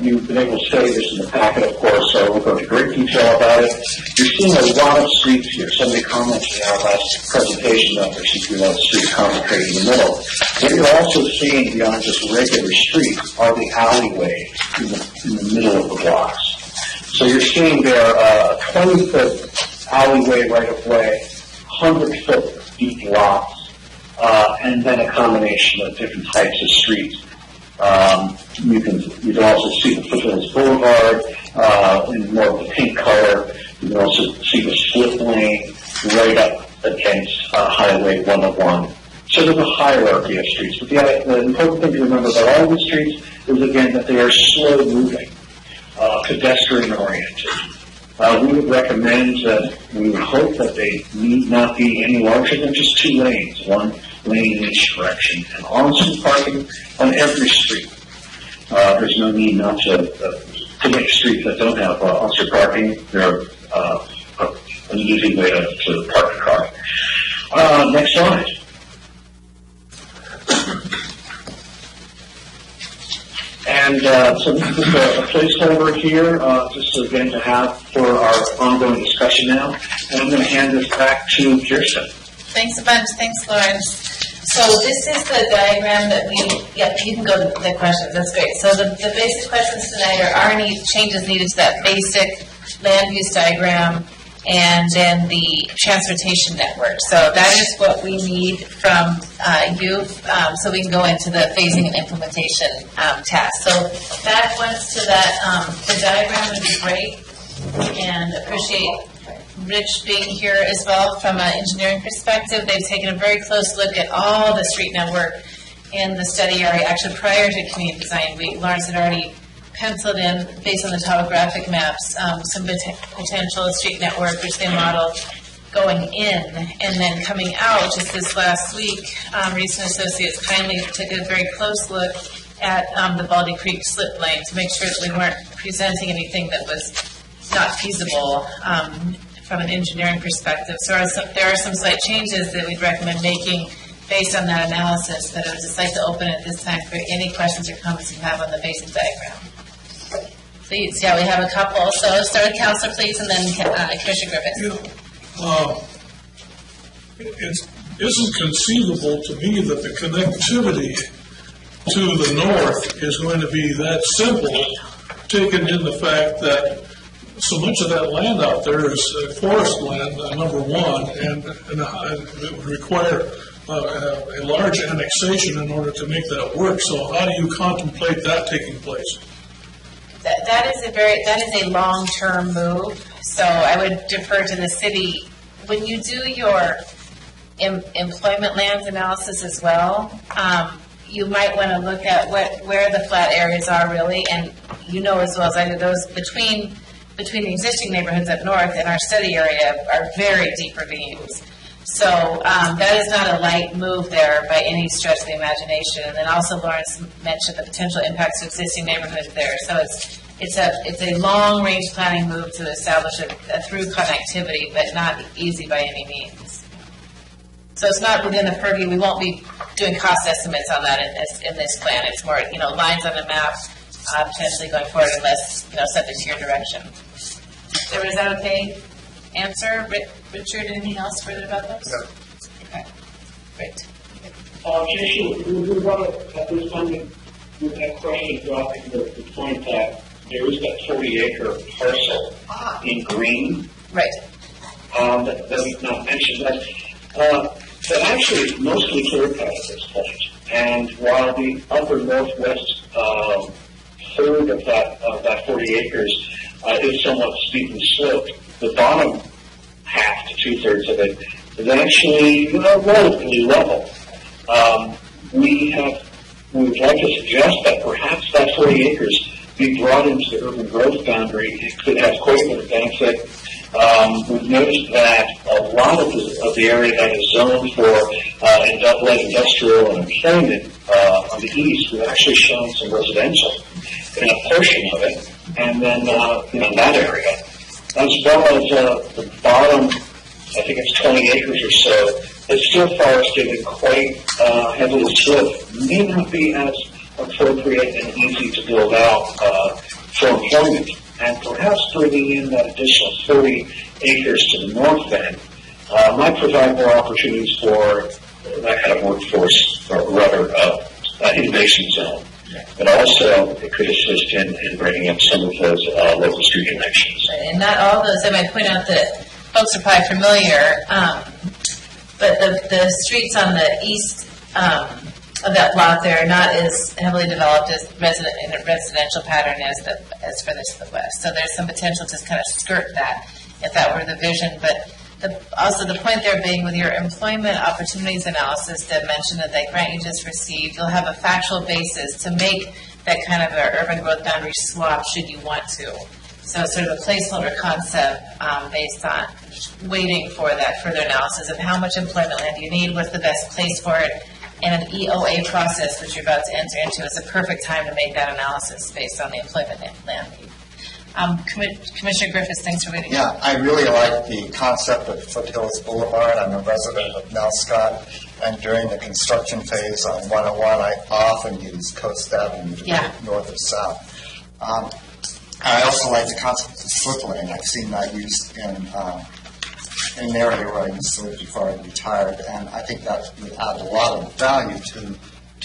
You've been able to study this in the packet, of course, so we'll go into great detail about it. You're seeing a lot of streets here. Somebody commented in our last presentation that there seems to be a lot of streets concentrated in the middle. What you're also seeing beyond just regular streets are the alleyways in the middle of the blocks. So you're seeing there a 20-foot alleyway right of way, 100-foot deep blocks, and then a combination of different types of streets. You can also see the Foothills Boulevard in more of the pink color. You can also see the split lane right up against Highway 101. So there's a hierarchy of streets. But the important thing to remember about all the streets is, again, that they are slow moving, pedestrian oriented. We would recommend that we would hope that they need not be any larger than just 2 lanes, one lane in each direction, and on-street parking on every street. There's no need not to make streets that don't have on-street parking. They're an easy way to park a car. Next slide. And so this is just a placeholder here, just again to have for our ongoing discussion now. And I'm going to hand this back to Kirsten. Thanks a bunch. Thanks, Lawrence. So this is the diagram that you can go to the questions. That's great. So the basic questions tonight are any changes needed to that basic land use diagram and then the transportation network. So that is what we need from you so we can go into the phasing and implementation task. So back once to that, the diagram would be great, and appreciate Rich being here as well from an engineering perspective. They've taken a very close look at all the street network in the study area. Actually, prior to Community Design Week, Lawrence had already penciled in, based on the topographic maps, some potential street network, which they modeled going in. And then coming out, just this last week, Reese and Associates kindly took a very close look at the Baldy Creek slip lane to make sure that we weren't presenting anything that was not feasible from an engineering perspective. So there are some slight changes that we'd recommend making based on that analysis, but I would just like to open it this time for any questions or comments you have on the basic diagram. Please, yeah, we have a couple. So start with Councilor, please, and then Commissioner Griffith. It isn't conceivable to me that the connectivity to the north is going to be that simple, taking in the fact that so much of that land out there is forest land, number one, and it would require a large annexation in order to make that work. So how do you contemplate that taking place? That is a long-term move. So I would defer to the city. When you do your employment lands analysis as well, you might want to look at where the flat areas are really, and you know as well as I do, those between the existing neighborhoods up north and our study area are very deep ravines. So that is not a light move there by any stretch of the imagination. And then also Lawrence mentioned the potential impacts to existing neighborhoods there. So it's a long range planning move to establish a through connectivity, but not easy by any means. So it's not within the purview. We won't be doing cost estimates on that in this plan. It's more lines on the map potentially going forward, unless subject to your direction. So is that okay? Answer, Richard. Anything else further about those? No. Okay, great. Jason, would you want to at this time with that question dropping the point that there is that 40-acre parcel in green. Right. That we've not mentioned. That actually is mostly clear cut at this point. And while the upper northwest third of that 40 acres is somewhat steeply sloped, the bottom half to 2/3 of it is actually relatively level. We would like to suggest that perhaps that 40 acres be brought into the urban growth boundary. It could have quite a bit of benefit. We've noticed that a lot of the area that is zoned for light industrial and employment on the east, we've actually shown some residential in a portion of it, and then that area, as well as the bottom, I think it's 20 acres or so, it's still forested and quite heavily sloped. May not be as appropriate and easy to build out for employment. And perhaps bringing in that additional 30 acres to the north end might provide more opportunities for that kind of workforce, or rather, innovation zone. But also, it could assist in bringing up some of those local street connections. And not all those, I might point out that folks are probably familiar, but the streets on the east of that block there are not as heavily developed as in a residential pattern as further to the west. So there's some potential to kind of skirt that if that were the vision. But also the point there being with your employment opportunities analysis, the mention of that grant you just received, you'll have a factual basis to make that kind of an urban growth boundary swap should you want to. So it's sort of a placeholder concept based on waiting for that further analysis of how much employment land you need, what's the best place for it, and an EOA process, which you're about to enter into, is a perfect time to make that analysis based on the employment land need. Commissioner Griffiths, thanks for waiting. Yeah, I really like the concept of Foothills Boulevard. I'm a resident of Nelscott, and during the construction phase on 101, I often use Coast Avenue to go north and south. I also like the concept of slip lane. I've seen that used in an area where I used to live before I retired, and I think that would add a lot of value to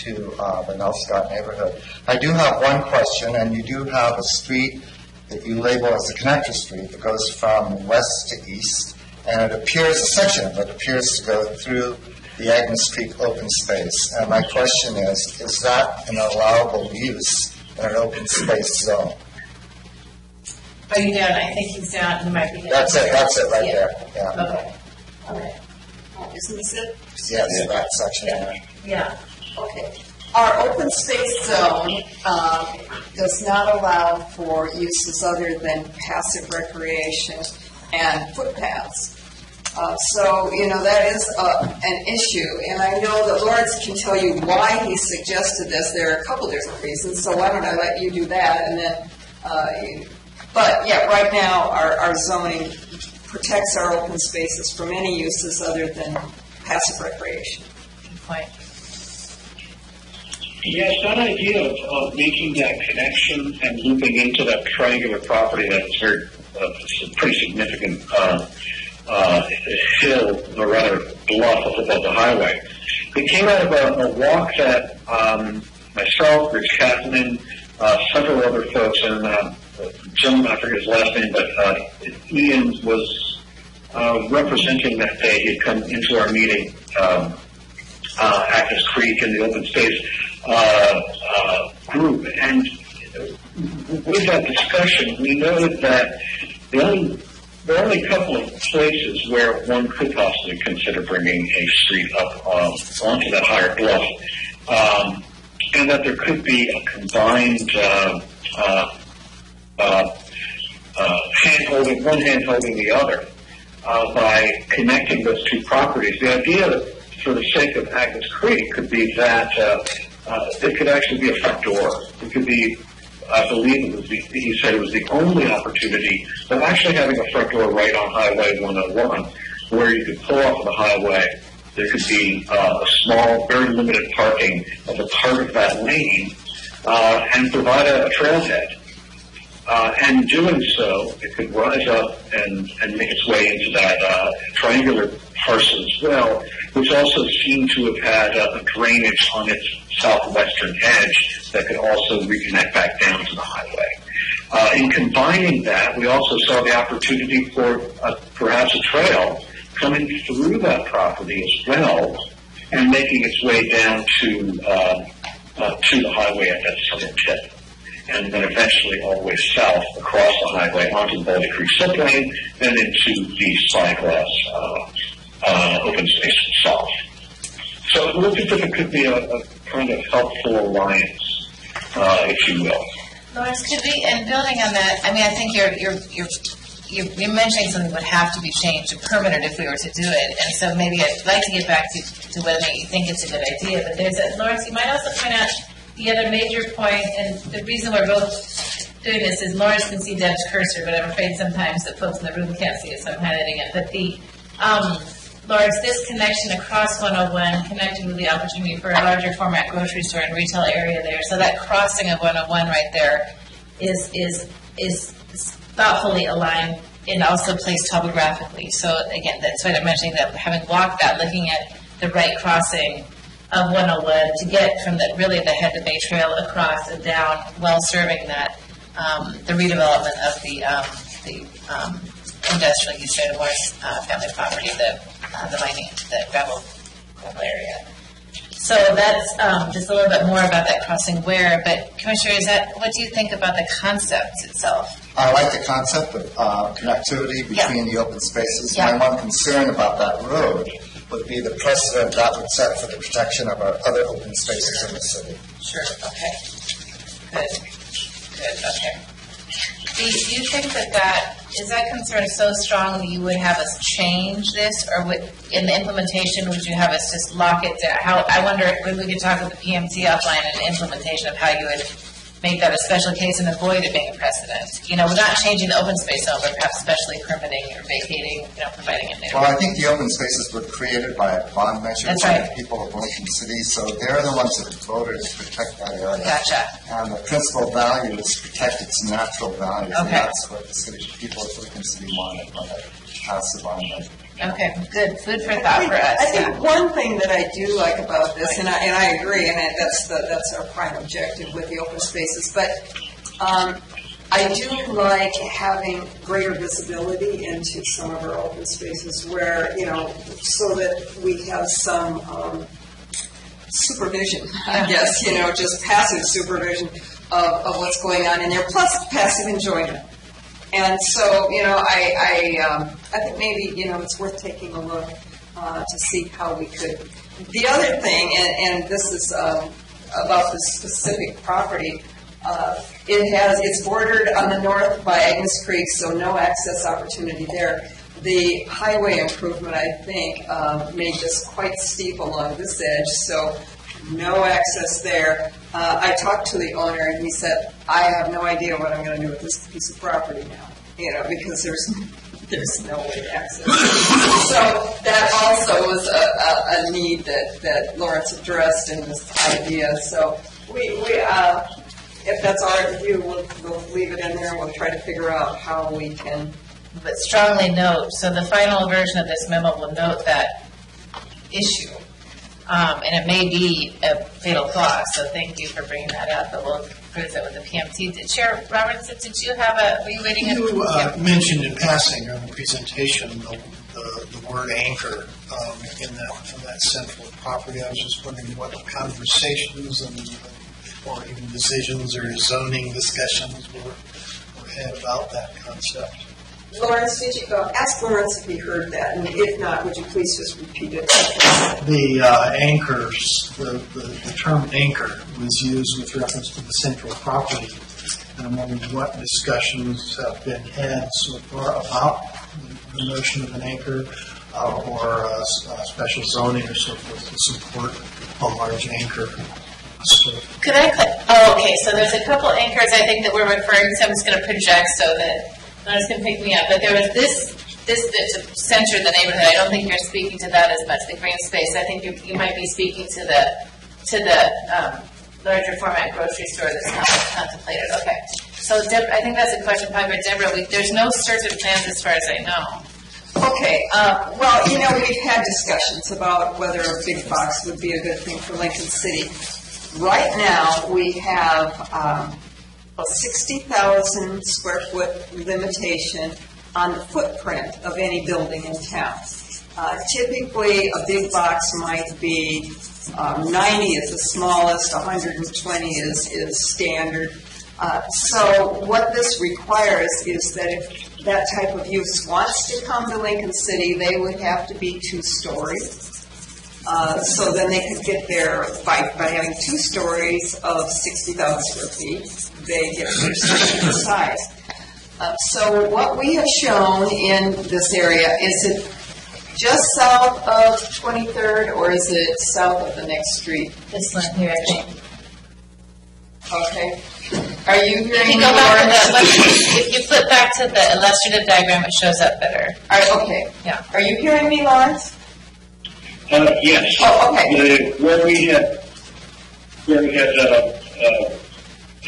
the Nelscott neighborhood. I do have one question, and you do have a street that you label as the connector street that goes from west to east, and it appears, a section of it appears to go through the Agnes Creek open space. And my question is that an allowable use in an open space zone? Are you down? I think he's down. He might be down. That's it right there. Yeah. Okay. Isn't this it? Yes, that section there. Yeah. Okay. Our open space zone does not allow for uses other than passive recreation and footpaths. So, that is an issue. And I know that Lawrence can tell you why he suggested this. There are a couple different reasons. So why don't I let you do that? And then, but yeah, right now our zoning protects our open spaces from any uses other than passive recreation. Good point. Yes, that idea of making that connection and looping into that triangular property that's very pretty significant hill, or rather bluff above the highway. It came out of a walk that myself, Rich Kathman, several other folks, and gentleman, I forget his last name, but Ian was representing that day. He had come into our meeting, Agnes Creek and the open space group, and with that discussion, we noted that there are only a couple of places where one could possibly consider bringing a street up onto that higher bluff, and that there could be a combined one hand holding the other by connecting those two properties. The idea, for the sake of Agnes Creek, could be that it could actually be a front door. It could be, I believe he said it was the only opportunity of actually having a front door right on Highway 101, where you could pull off of the highway. There could be a small, very limited parking of a part of that lane and provide a trailhead. And doing so, it could rise up and make its way into that triangular parcel as well, which also seemed to have had a drainage on its southwestern edge that could also reconnect back down to the highway. In combining that, we also saw the opportunity for perhaps a trail coming through that property as well and making its way down to the highway at that southern tip, and then eventually all the way south across the highway onto the Boulder Creek zipline, then into the Spyglass open space itself. So it looked as if it could be a kind of helpful alliance, if you will. Lawrence, could we, and building on that, I mean, I think you're mentioning something would have to be changed or permitted if we were to do it, and so maybe I'd like to get back to whether you think it's a good idea, but Lawrence, you might also point out the other major point, and the reason we're both doing this is Lawrence can see Deb's cursor, but I'm afraid sometimes the folks in the room can't see it, so I'm highlighting it, but Lawrence, this connection across 101, connecting with the opportunity for a larger format grocery store and retail area there. So that crossing of 101 right there is thoughtfully aligned and also placed topographically. So again, that's why I'm mentioning that having walked that, looking at the right crossing of 101 to get from the head to bay trail across and down, while serving that the redevelopment of the industrial use right of Morris family property, the mining, the gravel area. So that's just a little bit more about that crossing where, but Commissioner, what do you think about the concept itself? I like the concept of connectivity between the open spaces. My one concern about that road would be the precedent that would set for the protection of our other open spaces in the city. Sure, okay. Good, okay. Do you think that is that concern so strong that you would have us change this, or in the implementation would you have us just lock it down? I wonder if we could talk with the PMT offline and implementation of how you would make that a special case and avoid it being a precedent. We're not changing the open space zone, but perhaps specially permitting or vacating, providing it new. Well, I think the open spaces were created by a bond measure by the people of Lincoln City, so they're the ones that voted to protect that area. Gotcha. And the principal value is to protect its natural value. Okay. And that's what the people of Lincoln City wanted when they passed the bond measure. Okay, good. Food for thought for us. I think one thing that I do like about this, and I agree, and that's our prime objective with the open spaces, but I do like having greater visibility into some of our open spaces where, so that we have some supervision, I guess, just passive supervision of what's going on in there, plus passive enjoyment. And so, I think maybe, it's worth taking a look to see how we could. The other thing, and this is about this specific property, it's bordered on the north by Agnes Creek, so no access opportunity there. The highway improvement, I think, made this quite steep along this edge, so no access there. I talked to the owner, and he said, I have no idea what I'm going to do with this piece of property now, because there's no way to access it. So that also was a need that Lawrence addressed in this idea. So we if that's all right with you, we'll leave it in there, and we'll try to figure out how we can. But strongly note, so the final version of this memo will note that issue. And it may be a fatal flaw, so thank you for bringing that up, but we'll cruise it with the PMT. Chair Roberts, were you waiting? You mentioned in passing on the presentation the word anchor in that central property. I was just wondering what conversations or even decisions or zoning discussions were had about that concept. Lawrence, did you ask Lawrence if he heard that, and if not, would you please just repeat it? The anchors, the term anchor was used with reference to the central property. And I'm wondering what discussions have been had so far about the notion of an anchor or special zoning or so forth to support a large anchor. Could I click? Oh, okay, so there's a couple anchors I think that we're referring to. I'm just going to project so that Lawrence can pick me up. But there was this that's centered in the neighborhood. I don't think you're speaking to that as much, the green space. I think you might be speaking to the larger format grocery store that's contemplated. Okay. So I think that's a question probably for Deborah. There's no certain plans as far as I know Okay, well, we've had discussions about whether a big box would be a good thing for Lincoln City. Right now, we have a 60,000 square foot limitation on the footprint of any building in town. Typically, a big box might be 90 is the smallest, 120 is standard. So what this requires is that if that type of use wants to come to Lincoln City, they would have to be 2-story. So then they could get there by having 2 stories of 60,000 square feet. They get their size. So what we have shown in this area, is it just south of 23rd, or is it south of the next street? This one here, I think. Okay. Are you hearing If you go back to if you flip back to the illustrative diagram, it shows up better. All right, okay. Yeah. Are you hearing me, Lawrence? Yes. Oh, okay. Where we had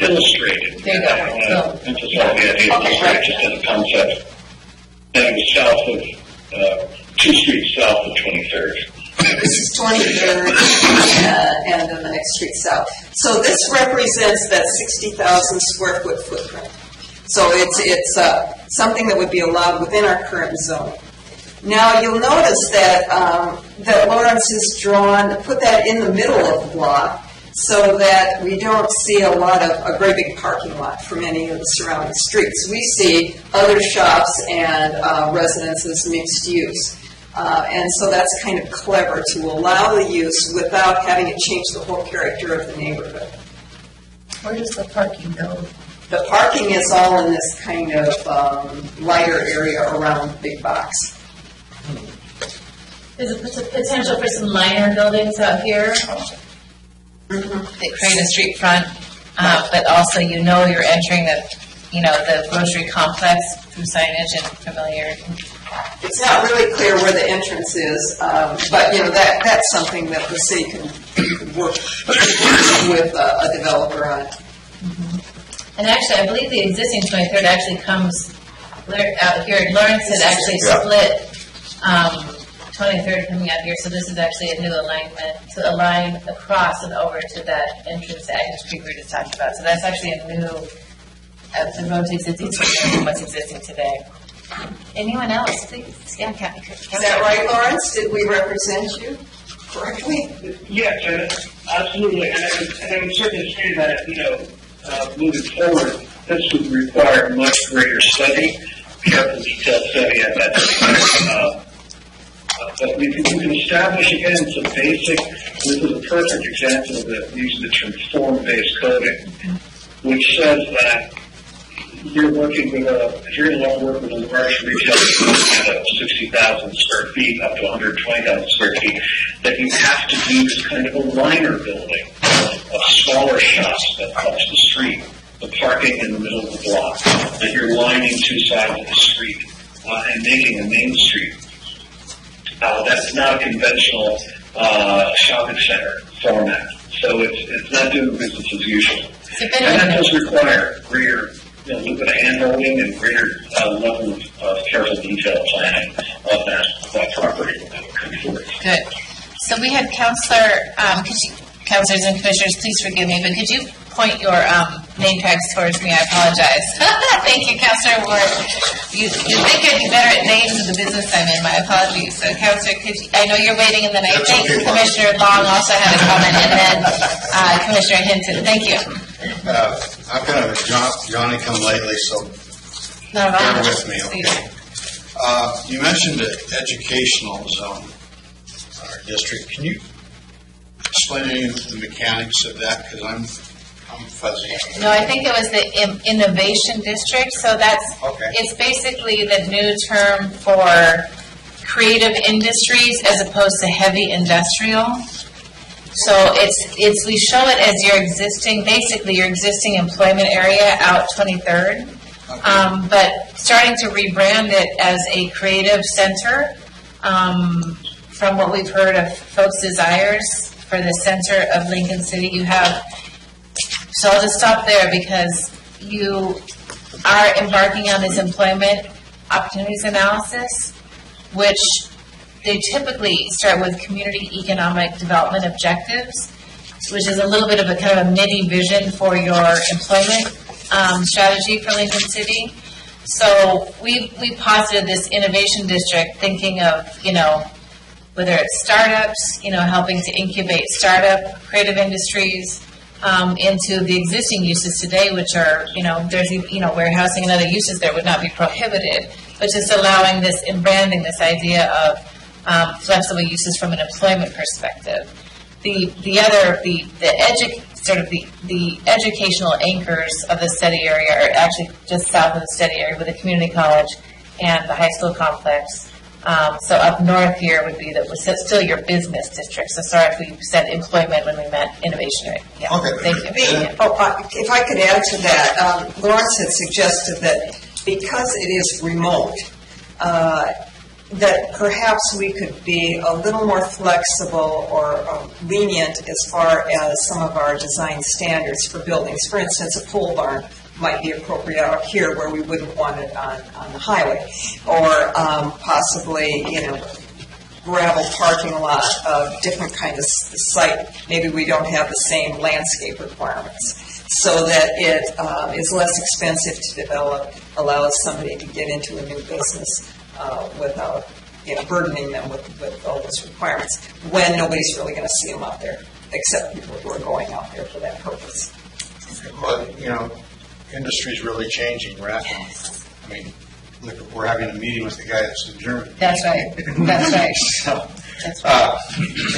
illustrated. There you go. Illustrated just as a concept. And it was south of 2 streets south of 23rd. This is 23rd, and then the next street south. So this represents that 60,000 square foot footprint. So it's something that would be allowed within our current zone. Now you'll notice that that Lawrence has put that in the middle of the block, so that we don't see a very big parking lot from any of the surrounding streets. We see other shops and residences mixed use. And so that's kind of clever to allow the use without having it change the whole character of the neighborhood. Where does the parking go? The parking is all in this kind of lighter area around the big box. There's a potential for some minor buildings out here that create a street front, but also you're entering the grocery complex through signage and familiar. It's not really clear where the entrance is, but that's something that the city can work with a developer on. And actually, I believe the existing 23rd actually comes out here. Lawrence had actually split 23rd coming out here, so this is actually a new alignment to align across and over to that entrance to Agnes Creek we were just talking about. So that's actually a new, the road's existing from what's existing today. Anyone else, please? Yeah, Kathy. Is that right, Lawrence? Did we represent you correctly? Yes, absolutely. And I would certainly say that, moving forward, this would require much greater study, careful detailed study at that time. But we can establish, again, some basic, this is a perfect example of using the term form-based coding, which says that you're working with if you're going to work with a large retail at 60,000 square feet up to 120,000 square feet, that you have to do this kind of a liner building of smaller shops that cross the street, the parking in the middle of the block, that you're lining 2 sides of the street and making a main street. That's not a conventional shopping center format. So it's not doing business as usual. And that does require greater a little bit of hand-holding and greater level of careful detail planning of that property. Good. So we had Councilors and Commissioners, please forgive me, but could you point your name tags towards me? I apologize. Thank you, Councilor Ward. You think you'd be better at names of the business I'm in. My apologies. So, Councilor, I know you're waiting, and then I think Commissioner Long also had a comment, and then Commissioner Hinton. Thank you. I've got a Johnny come lately, so bear with me. Okay. You mentioned the educational zone or district. Can you explain any of the mechanics of that? Because I'm fuzzy. No, I think it was the innovation district. So it's basically the new term for creative industries as opposed to heavy industrial. So we show it as your existing employment area out 23rd, but starting to rebrand it as a creative center. From what we've heard of folks' desires for the center of Lincoln City, so I'll just stop there because you are embarking on this employment opportunities analysis. which they typically start with community economic development objectives, which is a little bit of a kind of a MIDI vision for your employment strategy for Lincoln City. So we posited this innovation district thinking of, whether it's startups, helping to incubate startup creative industries into the existing uses today, which are, there's, warehousing and other uses there would not be prohibited, but just allowing this and branding this idea of flexible uses from an employment perspective. The educational anchors of the study area are actually just south of the study area with the community college and the high school complex. So up north here would be still your business district. So sorry if we said employment when we meant innovation. Right? Yeah. Okay. Thank you. If I could add to that, Lawrence had suggested that because it is remote, that perhaps we could be a little more flexible or lenient as far as some of our design standards for buildings. For instance, a pole barn might be appropriate out here where we wouldn't want it on the highway, or possibly, gravel parking lot of different kind of site. Maybe we don't have the same landscape requirements, so that it is less expensive to develop, allows somebody to get into a new business without burdening them with all those requirements when nobody's really going to see them out there except people who are going out there for that purpose. Well, industry's really changing rapidly. I mean, look, we're having a meeting with the guy that's in Germany. That's right. That's right. So, that's right.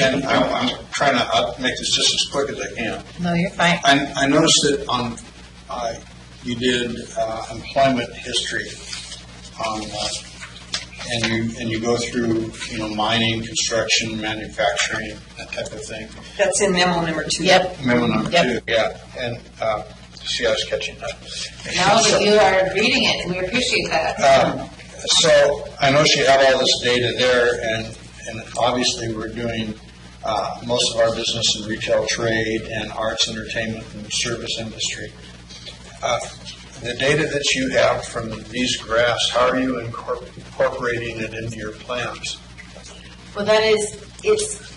And I'm trying to make this just as quick as I can. No, you're fine. I noticed that you did employment history on, and you go through, mining, construction, manufacturing, that type of thing. That's in memo number 2. Yep. Memo number 2, yeah. And see, I was catching up. Now that you are reading it, we appreciate that. So I know you have all this data there, and obviously we're doing most of our business in retail trade and arts, entertainment, and service industry. The data that you have from these graphs, how are you incorporating it into your plans? Well, that's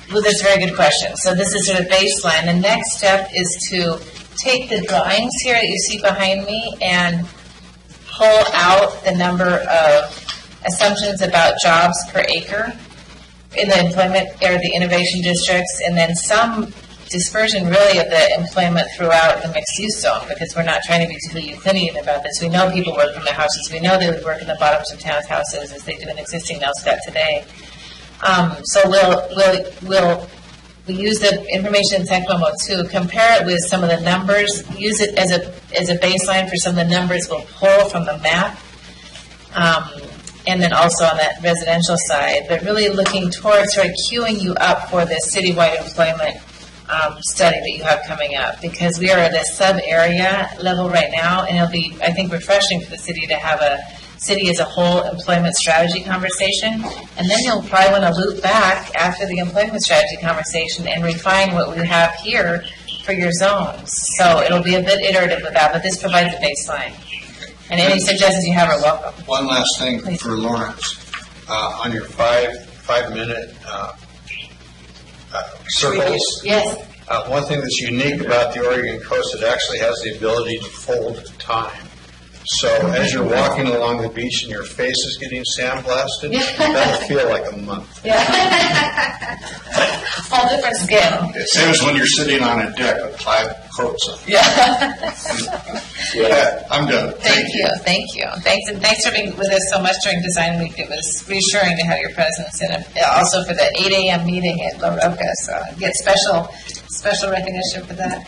a very good question. So this is sort of baseline. The next step is to take the drawings here that you see behind me and pull out the number of assumptions about jobs per acre in the employment or the innovation districts, and then some dispersion really of the employment throughout the mixed-use zone, because we're not trying to be too Euclidean about this. We know people work in their houses. We know they would work in the bottoms of townhouses as they do in existing Nelscott today. So we'll use the information in Tech Memo 2, compare it with some of the numbers, use it as a baseline for some of the numbers we'll pull from the map, and then also on that residential side, but really looking towards sort of queuing you up for this citywide employment study that you have coming up, because we are at a sub-area level right now, and it'll be, I think, refreshing for the city to have a city as a whole employment strategy conversation, and then you'll probably want to loop back after the employment strategy conversation and refine what we have here for your zones. So it'll be a bit iterative with that, but this provides a baseline. And any suggestions you have are welcome. One last thing for Lawrence. On your 5-minute circles, yes. One thing that's unique about the Oregon coast, it actually has the ability to fold time. So as you're walking along the beach and your face is getting sandblasted, that'll feel like a month. Yeah. All different scale. Same as when you're sitting on a deck with 5 coats on. Yeah. Yeah, I'm done. Thank you. Thanks for being with us so much during Design Week. It was reassuring to have your presence, and also for the 8 a.m. meeting at La Roca. So get special recognition for that.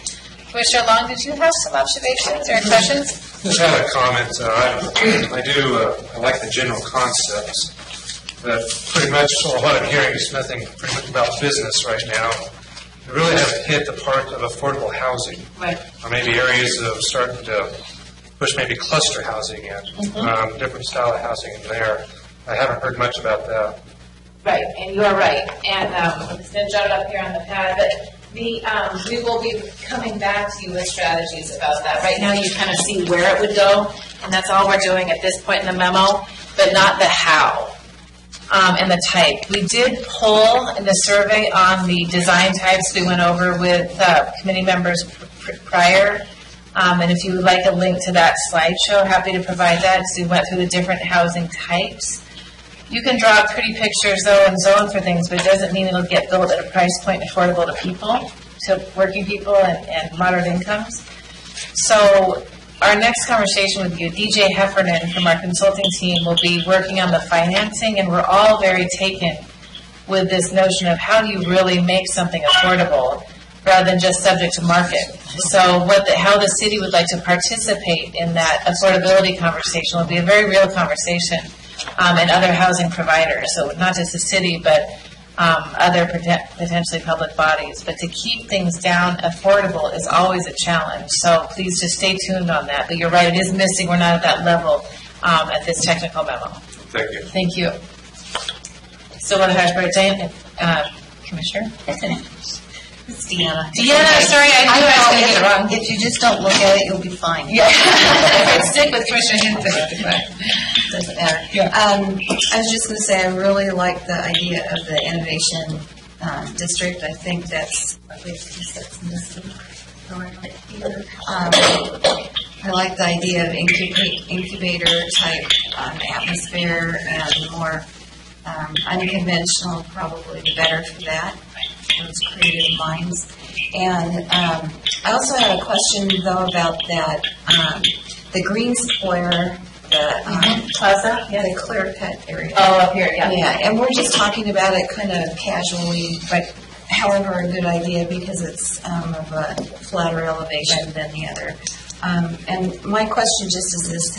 Commissioner Long, did you have some observations or questions? Just had a comment. I like the general concepts, but pretty much what I'm hearing is nothing pretty much about business right now. We really haven't hit the part of affordable housing, right? Or maybe areas of starting to push maybe cluster housing in, different style of housing in there. I haven't heard much about that. Right, and you are right. And it's been jotted up here on the pad, but we will be coming back to you with strategies about that. Right now you kind of see where it would go, and that's all we're doing at this point in the memo, but not the how. and the type. We did poll in the survey on the design types we went over with committee members prior. And if you would like a link to that slideshow, happy to provide that. So we went through the different housing types. You can draw pretty pictures, though, and zone for things, but it doesn't mean it'll get built at a price point affordable to people, to working people and moderate incomes. So our next conversation with you, DJ Heffernan from our consulting team will be working on the financing, and we're all very taken with this notion of how do you really make something affordable rather than just subject to market. So how the city would like to participate in that affordability conversation will be a very real conversation, and other housing providers. So not just the city, but other potentially public bodies. But to keep things down affordable is always a challenge. So please just stay tuned on that. But you're right, it is missing. We're not at that level at this technical memo. Thank you. Thank you. So what Commissioner? It's Deanna. Deanna, sorry, I knew I was going to get it wrong. If you just don't look at it, you'll be fine. Yeah. Stick with Commissioner Hinton. Doesn't matter. Yeah. I was just going to say, I really like the idea of the innovation district. I think that's missing. I like the idea of incubator type atmosphere and more unconventional, probably the better for that. Those creative minds. And I also had a question, though, about that, the green square, the plaza, the clear cut area. Oh, up here, yeah. Yeah, and we're just talking about it kind of casually, but however, a good idea because it's of a flatter elevation than the other. And my question just is this,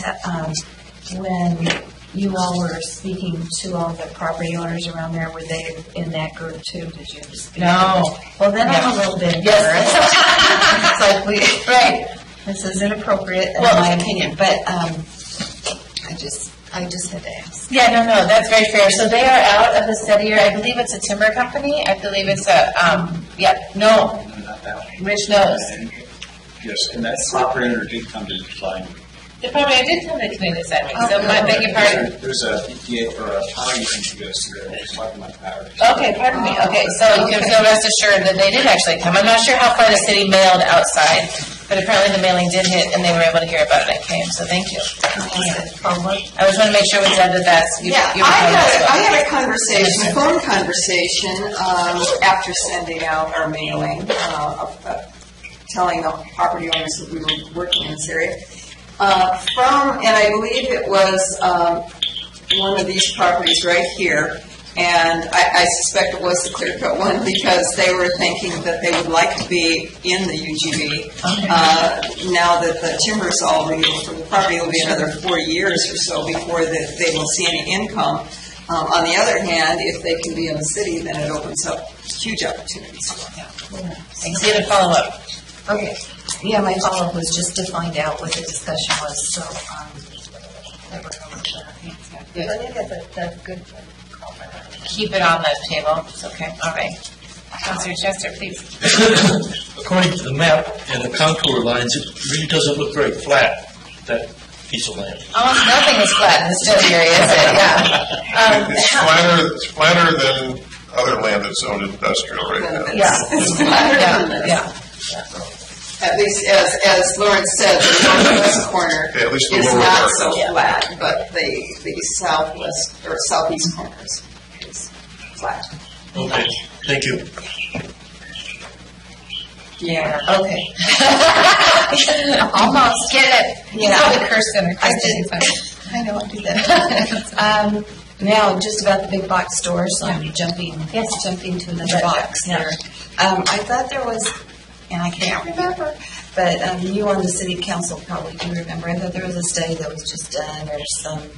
when you all were speaking to all the property owners around there, were they in that group too? Did you speak? No. Well, then I'm a little bit embarrassed. It's like right. This is inappropriate in my opinion, but I just had to ask. Yeah, no, that's very fair. So they are out of the study area. I believe it's a timber company. I believe it's a, no. Not that one. Rich knows. Yes, and that property owner did come to decline. The property I did come to community design week, so I beg your pardon. There's a EPA or a power unit that goes through there. It's talking about power. Okay, pardon me. Okay, so you can feel rest assured that they did actually come. I'm not sure how far the city mailed outside, but apparently the mailing did hit, and they were able to hear about it and came. So thank you. I just want to make sure we said that that's I had a conversation, a phone conversation after sending out our mailing, telling the property owners that we were working in this area. And I believe it was one of these properties right here, and I suspect it was the clear-cut one because they were thinking that they would like to be in the UGB. Now that the timber's all removed from the property, it will be another 4 years or so before they will see any income. On the other hand, if they can be in the city, then it opens up huge opportunities. Thanks. You had a follow-up. Okay. Yeah, my follow-up was just to find out what the discussion was, so Good. I think that's good. Keep it on the table. It's okay. All right. Councilor Chester, please. According to the map and the contour lines, it really doesn't look very flat, that piece of land. Almost nothing is flat in the study area, is it? Yeah. It's flatter than other land that's zoned industrial right now. Yeah. It's flatter than this. Yeah. At least, as Lawrence said, the northwest corner Yeah, at least the is lower not part. so flat, but the southwest or southeast corner is flat. Okay, thank you. Yeah. Okay. Almost. Get it. You probably Kirsten or Kristen. I know I do that. Now, just about the big box stores, I'm jumping to another box there. I thought there was, and I can't remember, but you on the city council probably do remember, I thought there was a study that was just done, or some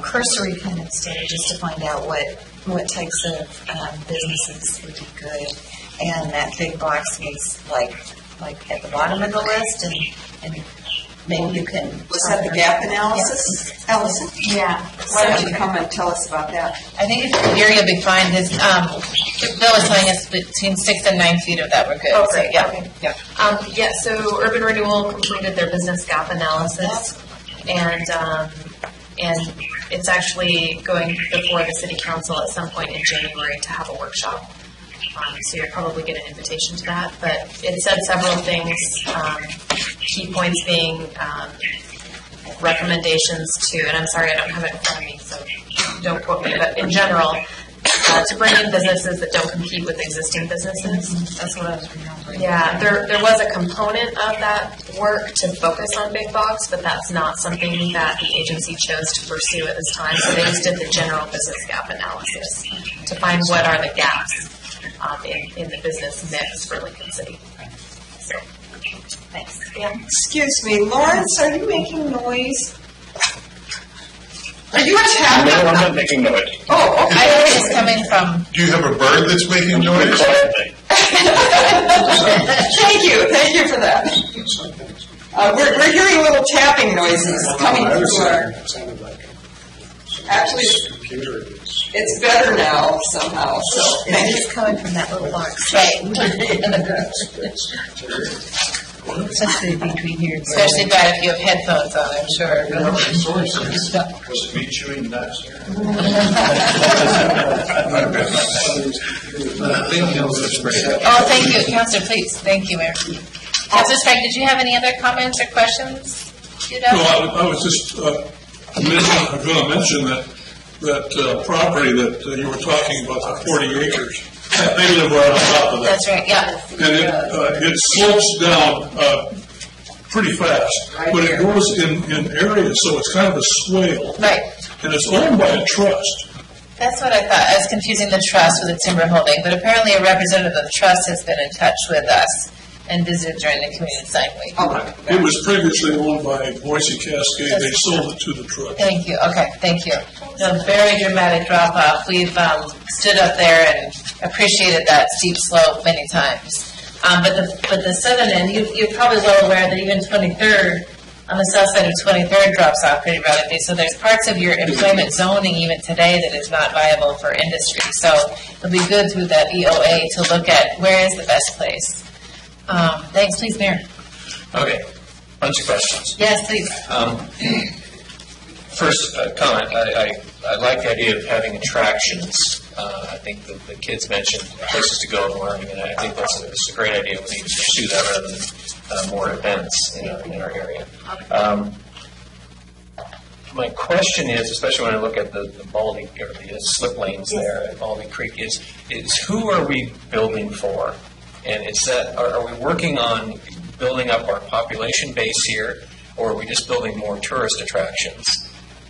cursory kind of study just to find out what types of businesses would be good. And that big box was like at the bottom of the list, and maybe you can. Was that the gap analysis, Allison? Yeah. Why don't you come and tell us about that? I think it's the area will be fine. His Bill was telling us between 6 and 9 feet of that were good. Oh, great. So, Okay. Yeah. So Urban Renewal completed their business gap analysis, and It's actually going before the city council at some point in January to have a workshop. So you'll probably get an invitation to that. But it said several things, key points being recommendations to, and I'm sorry I don't have it in front of me, so don't quote me, but in general, to bring in businesses that don't compete with existing businesses. That's what I was remembering. Yeah, there was a component of that work to focus on big box, but that's not something that the agency chose to pursue at this time. So they just did the general business gap analysis to find what are the gaps in the business mix for Lincoln City. So, thanks. Yeah. Excuse me, Lawrence, are you making noise? Are you attacking? No, I'm not making noise. Oh, okay. I know it's coming from. Do you have a bird that's making noise? Thank you for that. We're hearing little tapping noises coming through our. Actually, it's better now somehow. So It's coming from that little box. Right. Especially between here. Especially bad if you have headphones on, I'm sure. Supposed to be chewing nuts. Oh, thank you, Councilor, please. Thank you, Mayor. Councilor Sprague, did you have any other comments or questions? No, I was just going to mention that property that you were talking about, the 40 acres. They live right on top of that. That's right, yeah. And it slopes down pretty fast, but it goes in areas, so it's kind of a swale. Right. And it's owned by a trust. That's what I thought. I was confusing the trust with the timber holding, but apparently a representative of the trust has been in touch with us and visited during the community design week. It was previously owned by Boise Cascade. They sold it to the trust. Thank you. Okay, thank you. A very dramatic drop off. We've stood up there and appreciated that steep slope many times. But the southern end, you're probably well aware that even 23rd, on the south side of 23rd drops off pretty radically. So there's parts of your employment zoning even today that is not viable for industry. So it'll be good through that EOA to look at where is the best place. Thanks, please, Mayor. Okay, bunch of questions. Yes, please. First comment, I like the idea of having attractions. I think the kids mentioned places to go and learn, and I think that's a great idea. We need to pursue that rather than more events in our area. My question is, especially when I look at the Baldy, or the slip lanes there at Baldy Creek, is who are we building for? And is that, are we working on building up our population base here, or are we just building more tourist attractions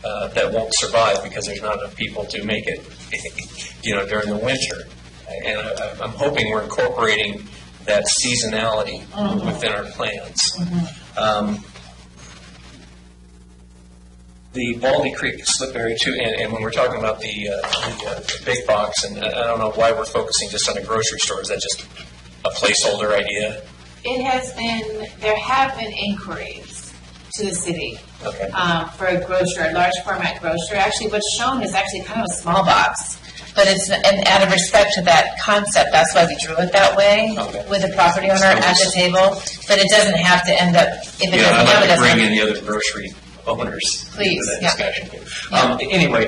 that won't survive because there's not enough people to make it, during the winter? And I'm hoping we're incorporating that seasonality within our plans. The Baldy Creek slip area too, and when we're talking about the big box, and I don't know why we're focusing just on a grocery store. Is that just a placeholder idea? It has been, there have been inquiries to the city for a grocer, a large format grocer. Actually, what's shown is actually kind of a small box, but it's, and out of respect to that concept, that's why we drew it that way with the property owner at the table. But it doesn't have to end up, if it doesn't I'd have, like it to bring doesn't. in the other grocery owners Please, into that discussion. Anyway,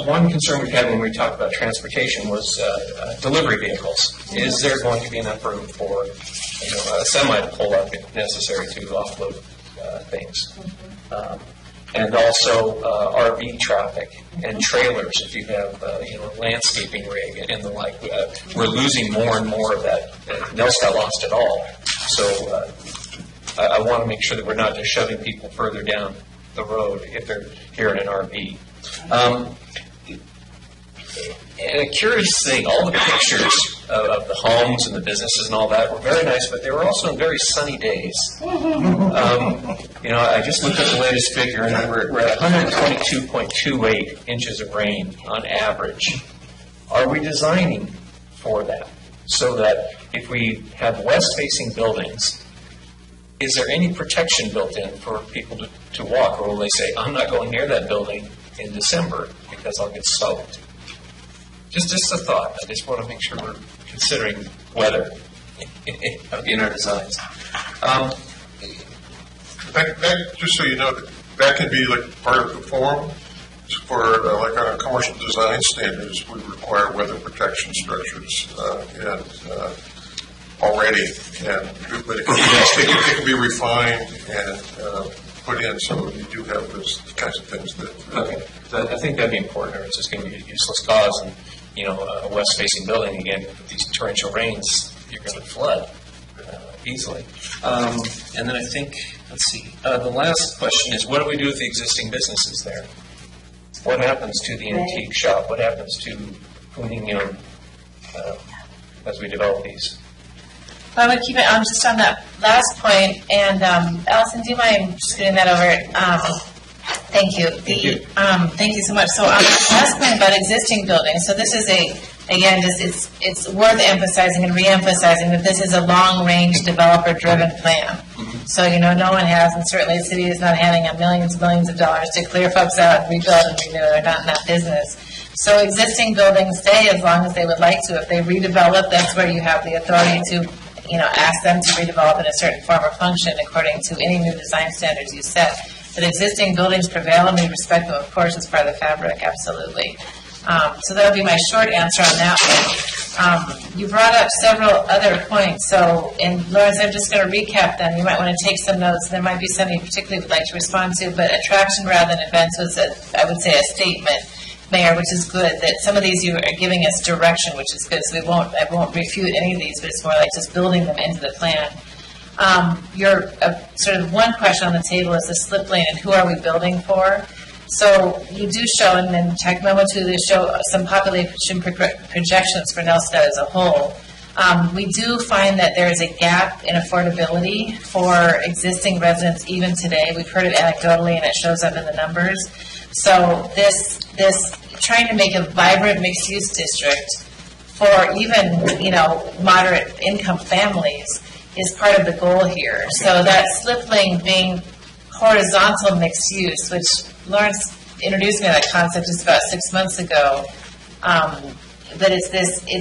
one concern we had when we talked about transportation was delivery vehicles. Is there going to be enough room for a semi to pull up if necessary to offload things? And also RV traffic and trailers. If you have landscaping rig and the like, we're losing more and more of that. Nels got lost it all. So I want to make sure that we're not just shoving people further down the road if they're here in an RV. And a curious thing, all the pictures of the homes and the businesses and all that were very nice, but they were also on very sunny days. I just looked at the latest figure, and we're at 122.28 inches of rain on average. Are we designing for that so that if we have west-facing buildings, is there any protection built in for people to walk, or will they say, I'm not going near that building in December because I'll get soaked? Just a thought. I just want to make sure we're considering weather in our designs. Just so you know, that can be like part of the form. for, like on our commercial design standards, we require weather protection structures already, but it can be refined and put in, so you do have those kinds of things that. Okay, I think that'd be important, or it's just going to be a useless cause. And a west-facing building again with these torrential rains, you're going to flood easily. And then I think, let's see, the last question is, what do we do with the existing businesses there? What happens to the antique shop? What happens to Kuning as we develop these? Well, I would keep it just on that last point. And Allison, do you mind just getting that over? Thank you. Thank you so much. So on the last point about existing buildings, so this is it's worth emphasizing and re-emphasizing that this is a long-range developer-driven plan. So, no one has, and certainly the city is not handing out millions and millions of dollars to clear folks out and rebuild and renew. They're not in that business. So existing buildings stay as long as they would like to. If they redevelop, that's where you have the authority to, ask them to redevelop in a certain form or function according to any new design standards you set. But existing buildings prevail, and we respect them, of course, as part of the fabric, absolutely. So that would be my short answer on that one. You brought up several other points. So, and Lawrence, I'm just going to recap them. You might want to take some notes. There might be some you particularly would like to respond to, but attraction rather than events was, I would say, a statement, Mayor, which is good. That some of these you are giving us direction, which is good. So I won't refute any of these, but it's more like just building them into the plan. Your sort of one question on the table is the slip lane and who are we building for? So you do show, and then Tech Memo 2, they show some population projections for Nelstad as a whole. We do find that there is a gap in affordability for existing residents even today. We've heard it anecdotally, and it shows up in the numbers. So this trying to make a vibrant mixed-use district for even, moderate income families is part of the goal here. So that slip lane being horizontal mixed use, which Lawrence introduced me to that concept just about 6 months ago. But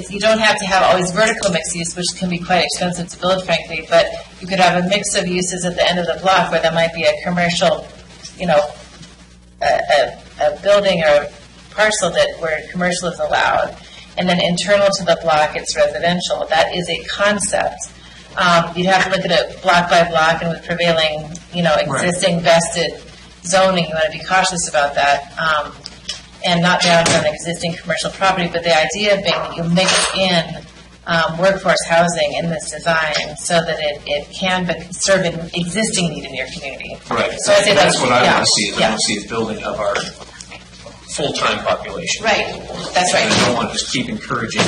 you don't have to have always vertical mixed use, which can be quite expensive to build, frankly, but you could have a mix of uses at the end of the block where there might be a commercial, a building or a parcel where commercial is allowed. And then internal to the block, it's residential. That is a concept. You'd have to look at it block by block, and with prevailing, existing vested zoning, you want to be cautious about that, and not bound on existing commercial property. But the idea being that you mix in workforce housing in this design so that it can serve an existing need in your community. Right. So I say that's what I want to see. I want to see a building of our full-time population. Right. That's right. And I don't want to just keep encouraging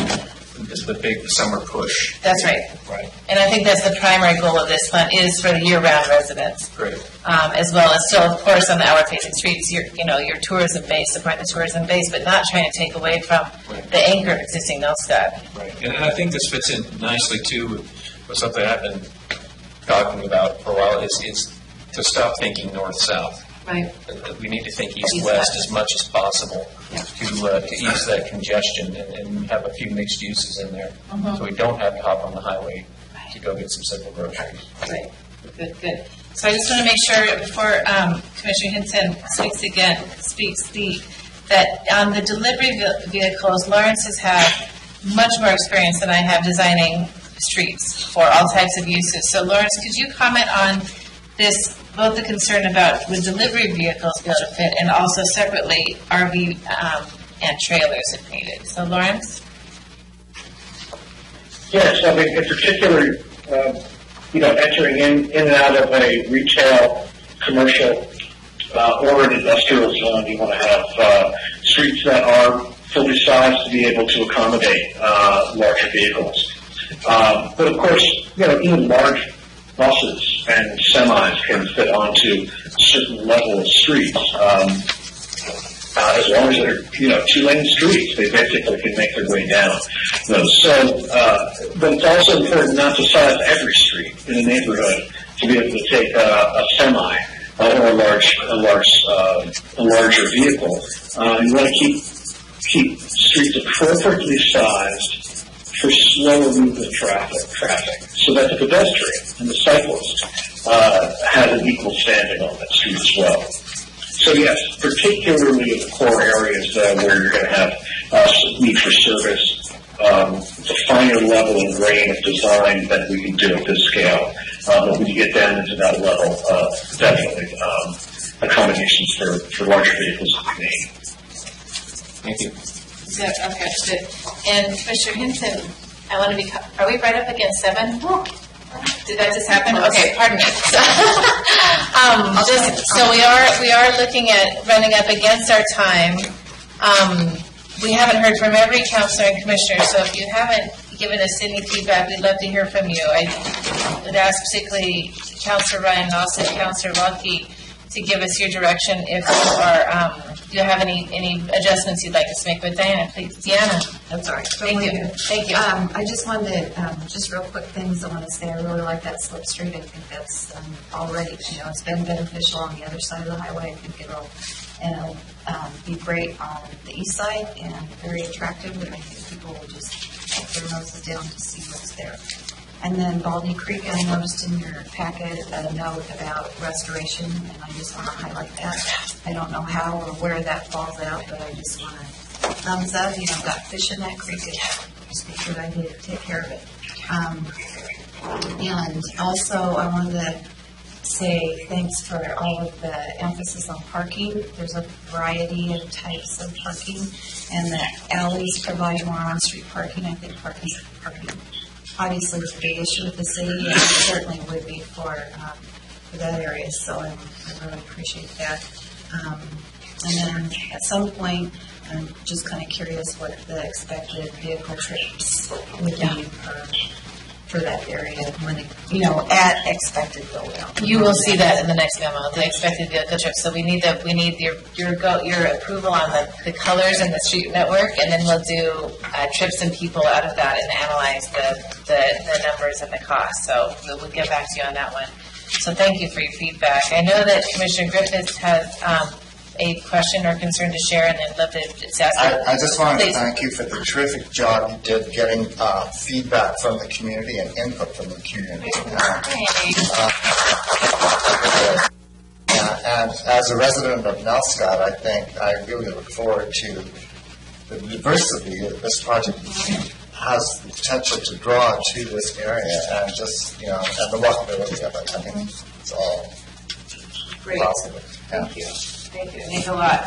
the summer push. That's right. Right. And I think that's the primary goal of this fund is for the year-round residents. Great. As well as still, of course, on the outward-facing streets, your tourism base, support the tourism base, but not trying to take away from the anchor of existing Nelstad. Right. And I think this fits in nicely too with something I've been talking about for a while is to stop thinking north-south. Right. We need to think east-west as much as possible to ease that congestion and have a few mixed uses in there. So we don't have to hop on the highway to go get some simple groceries. Right. Good. So I just want to make sure before Commissioner Hinton speaks that on the delivery vehicles, Lawrence has had much more experience than I have designing streets for all types of uses. So Lawrence, could you comment on this, both the concern about would delivery vehicles be able to fit, and also separately RV and trailers if needed. So Lawrence? Yes, I mean, in particular, entering in and out of a retail, commercial, or an industrial zone, you want to have streets that are fully sized to be able to accommodate larger vehicles. But of course, even large buses and semis can fit onto a certain level of streets. As long as they're, two-lane streets, they basically can make their way down those. So, but it's also important not to size every street in a neighborhood to be able to take a semi or a larger vehicle. You want to keep streets appropriately sized for slower movement traffic, so that the pedestrian and the cyclist have an equal standing on that street as well. So yes, particularly in the core areas where you're going to have need for service, it's a finer level and grain of design that we can do at this scale. But when you get down into that level, definitely accommodations for larger vehicles will be made. Thank you. Good, okay, good. And Commissioner Hinton, I want to be, are we right up against 7? Did that just happen? Okay, pardon me. So we are looking at running up against our time. We haven't heard from every counselor and commissioner, so if you haven't given us any feedback, we'd love to hear from you. I would ask particularly Counselor Ryan and also Counselor Walke to give us your direction if you are, do you have any adjustments you'd like us to make? But Diana, please. Deanna. I'm sorry. Thank you. Thank you. I just wanted to, just real quick things I want to say. I really like that slip street. I think that's already, it's been beneficial on the other side of the highway. I think it'll be great on the east side and very attractive. And I think people will just put their noses down to see what's there. And then Baldy Creek, I noticed in your packet a note about restoration, and I just want to highlight that. I don't know how or where that falls out, but I just want to thumbs up. Got fish in that creek. Just make sure I did take care of it. And also, I wanted to say thanks for all of the emphasis on parking. There's a variety of types of parking, and the alleys provide more on-street parking. I think parking obviously is a big issue with the city, and it certainly would be for that area, so I really appreciate that. And then at some point, I'm just kind of curious what the expected vehicle trips would be for that area when it, at expected build-out. You will see that in the next memo, the expected vehicle trips. So we need your approval on the colors and the street network, and then we'll do trips and people out of that and analyze the numbers and the cost. So we'll get back to you on that one. So thank you for your feedback. I know that Commissioner Griffiths has a question or concern to share, and I'd love to just ask you. I just wanted to thank you for the terrific job you did getting feedback from the community and input from the community. And as a resident of Nelscott, I think I really look forward to the diversity that this project has the potential to draw to this area, and just, and the walkability of it. I think it's all positive. Thank you. Thank you. It means a lot.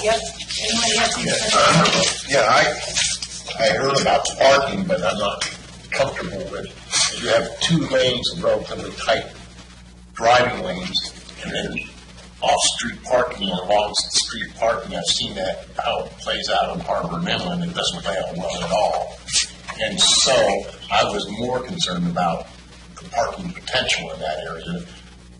Yep. I heard about the parking, but I'm not comfortable with it. You have 2 lanes of relatively tight driving lanes, and then off-street parking or along-street parking. I've seen that, how it plays out on Harbor and Inland. It doesn't play out well at all. And so I was more concerned about the parking potential in that area.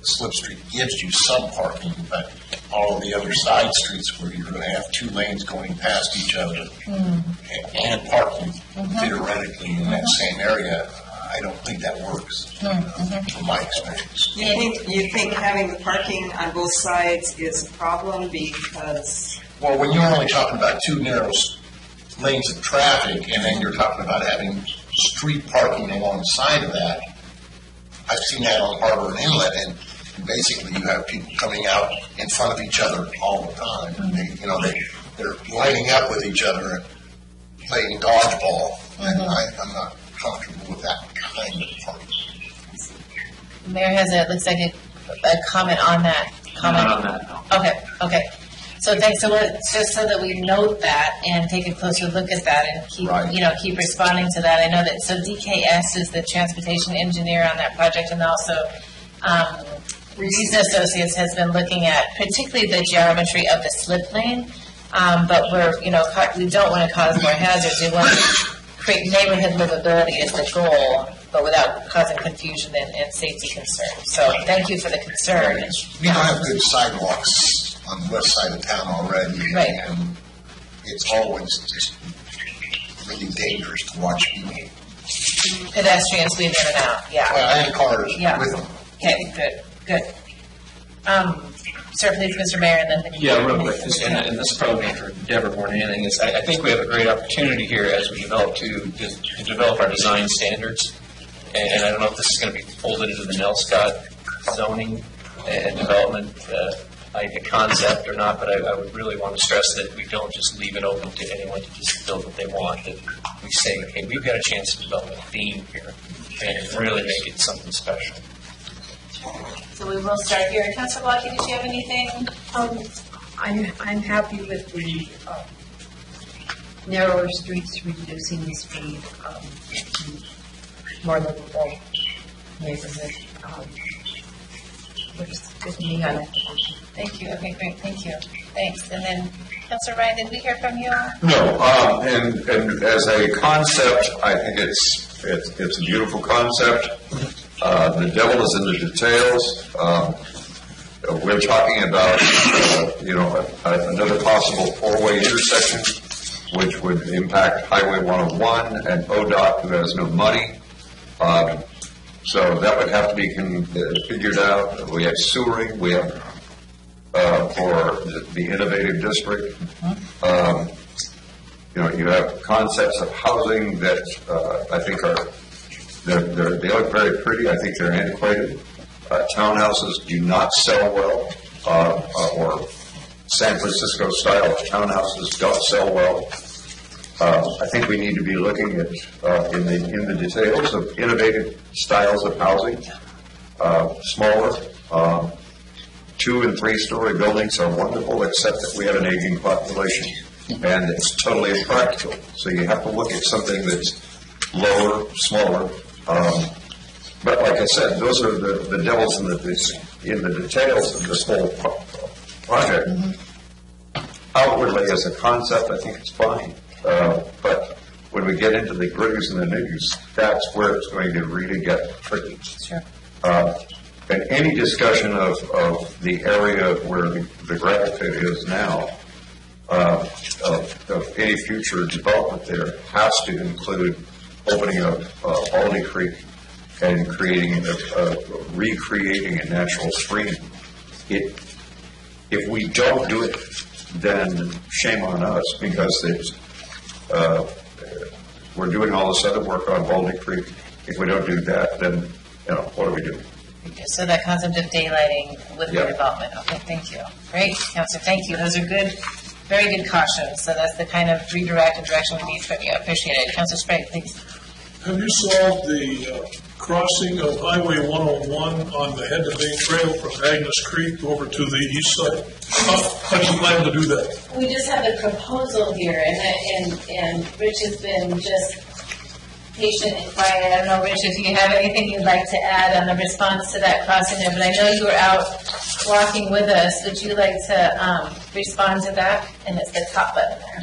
Slip Street gives you some parking, but all of the other side streets where you're going to have 2 lanes going past each other and parking theoretically in that same area, I don't think that works from my experience. You think having the parking on both sides is a problem because? Well, when you're only talking about 2 narrow lanes of traffic, and then you're talking about having street parking along the side of that, I've seen that on Harbor and Inlet, and basically you have people coming out in front of each other all the time. They're lining up with each other and playing dodgeball, and I'm not comfortable with that kind of parking. Mayor has looks like a comment on that. Comment on that. No. Okay. So thanks. So just so that we note that and take a closer look at that and keep keep responding to that. I know that DKS is the transportation engineer on that project, and also Reason Associates has been looking at particularly the geometry of the slip lane. But we don't want to cause more hazards. We want to create neighborhood livability is the goal, but without causing confusion and safety concerns. So thank you for the concern. We don't have good sidewalks on the west side of town already, and it's always just really dangerous to watch people. Pedestrians weave in and out, and cars with them. Okay, good. Sir, please, Mr. Mayor, and then real quick, and this is probably for Deborah more than anything, is I think we have a great opportunity here as we develop to develop our design standards, and I don't know if this is going to be folded into the Nelscott zoning and development a concept or not, but I would really want to stress that we don't just leave it open to anyone to just build what they want, that we say, okay, we've got a chance to develop a theme here and really make it something special. So we will start here. Councilor Blocky, did you have anything? I'm happy with the narrower streets, reducing the speed, more livable neighborhood. Looks good to me. I like it. Thank you. Okay, great. Thank you. Thanks. And then, Councilor Ryan, did we hear from you? No, and as a concept, I think it's a beautiful concept. The devil is in the details. We're talking about, another possible four-way intersection, which would impact Highway 101 and ODOT, who has no money. So that would have to be figured out. We have sewering. We have for the innovative district. You have concepts of housing that I think they look very pretty. I think they're antiquated. Townhouses do not sell well, or San Francisco style townhouses don't sell well. I think we need to be looking at in the details of innovative styles of housing. Smaller, 2- and 3-story buildings are wonderful, except that we have an aging population, and it's totally impractical. So you have to look at something that's lower, smaller. But like I said, those are the devils in the details of this whole project. Outwardly, as a concept, I think it's fine. But when we get into the gritties and the nitties, that's where it's going to really get tricky. Sure. And any discussion of the area where the gravel pit is now, of any future development there, has to include opening up Baldy Creek and recreating a natural stream. If we don't do it, then shame on us, because we're doing all this other work on Baldy Creek. If we don't do that, then what do we do? So that concept of daylighting with the development. Okay, thank you. Great, Councilor. Thank you. Those are good, very good cautions. So that's the kind of redirect and direction we need from you. I appreciate it. Councilor Sprague, please. Have you solved the crossing of Highway 101 on the Head to Bay Trail from Agnes Creek over to the east side? How do you plan to do that? We just have a proposal here, and Rich has been just patient and quiet. I don't know, Rich, if you have anything you'd like to add on the response to that crossing there, but I know you were out walking with us. Would you like to respond to that? And it's the top button there.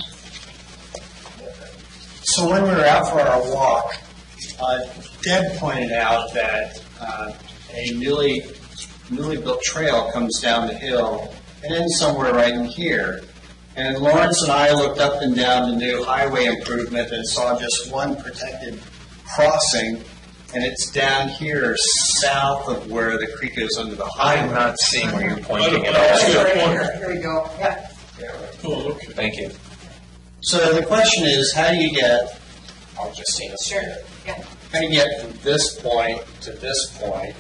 So when we were out for our walk, Deb pointed out that a newly built trail comes down the hill and ends somewhere right in here. And Lawrence and I looked up and down the new highway improvement and saw just one protected crossing, and it's down here south of where the creek is under the highway. I'm not seeing where you're pointing at all. Here we go. Yep. Oh, okay. Thank you. So the question is, how do you get, I'll just say this. Sure. Yeah. How do you get from this point to this point,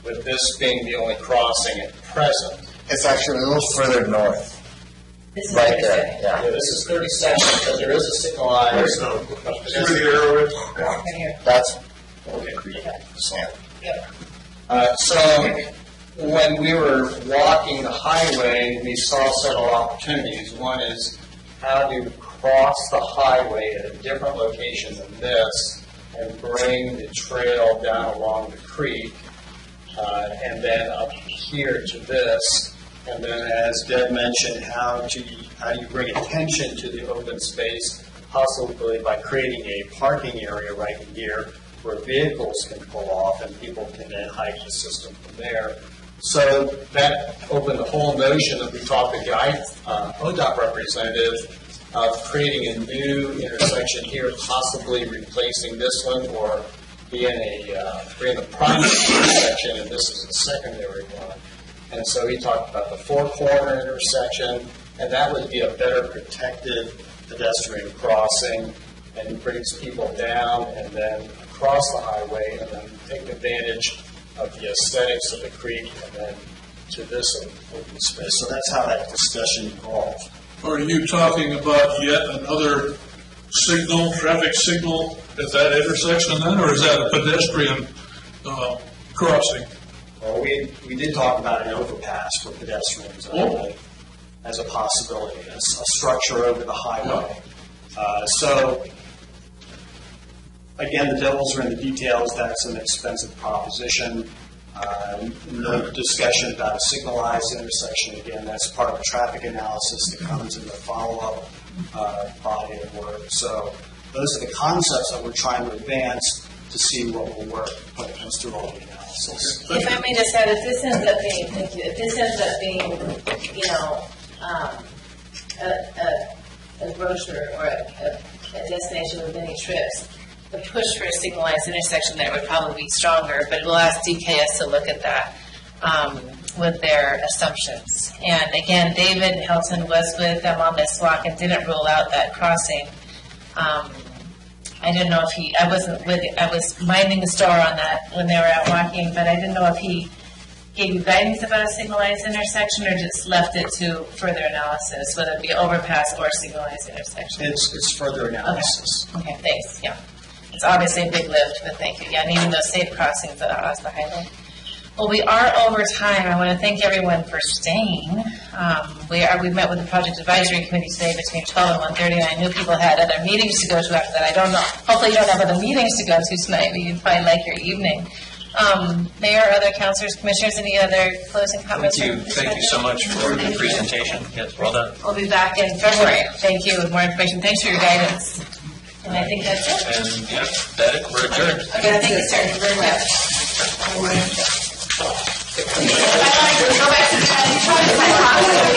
with this being the only crossing at present? It's actually a little further north. This is Right there, yeah. This is 32nd, because there is a signal line. There's no. Where the arrow is? Right here. That's So when we were walking the highway, we saw several opportunities. One is how to cross the highway at a different location than this and bring the trail down along the creek, and then up here to this. And then, as Deb mentioned, how do you bring attention to the open space, possibly by creating a parking area right here where vehicles can pull off and people can then hike the system from there. So that opened the whole notion that we talked to the ODOT representative of creating a new intersection here, possibly replacing this one or being the primary intersection, and this is a secondary one. And so he talked about the four-corner intersection, and that would be a better protected pedestrian crossing, and it brings people down and then across the highway and then take advantage of the aesthetics of the creek and then to this open space. So that's how that discussion evolved. Are you talking about yet another signal, traffic signal at that intersection then, or is that a pedestrian crossing? Well, we did talk about an overpass for pedestrians as a possibility, a structure over the highway. So, again, the devils are in the details. That's an expensive proposition. No discussion about a signalized intersection. Again, that's part of the traffic analysis that comes in the follow-up body of work. So those are the concepts that we're trying to advance to see what will work when it comes through all the analysis. If I may just add, if this ends up being, thank you, if this ends up being, you know, a brochure or a destination with many trips, the push for a signalized intersection there would probably be stronger, but we'll ask DKS to look at that with their assumptions. And again, David Helton was with them on this walk and didn't rule out that crossing. I didn't know if I was minding the store on that when they were out walking, but I didn't know if he gave you guidance about a signalized intersection or just left it to further analysis, whether it be overpass or signalized intersection. It's further analysis. Okay, thanks, yeah. It's obviously a big lift, but thank you. Yeah, and even those safe crossings across the highway. Well, we are over time. I want to thank everyone for staying. We met with the Project Advisory Committee today between 12 and 1:30. I knew people had other meetings to go to after that. I don't know. Hopefully you don't have other meetings to go to tonight, but you'd probably like your evening. Mayor, other councilors, commissioners, any other closing comments? Thank you so much for the presentation. Yes, well done. We'll be back in February. Thank you with more information. Thanks for your guidance. And I think that's it. And yeah, that it. We're adjourned. Okay, thank you, sir. Thank you very much. Go back to the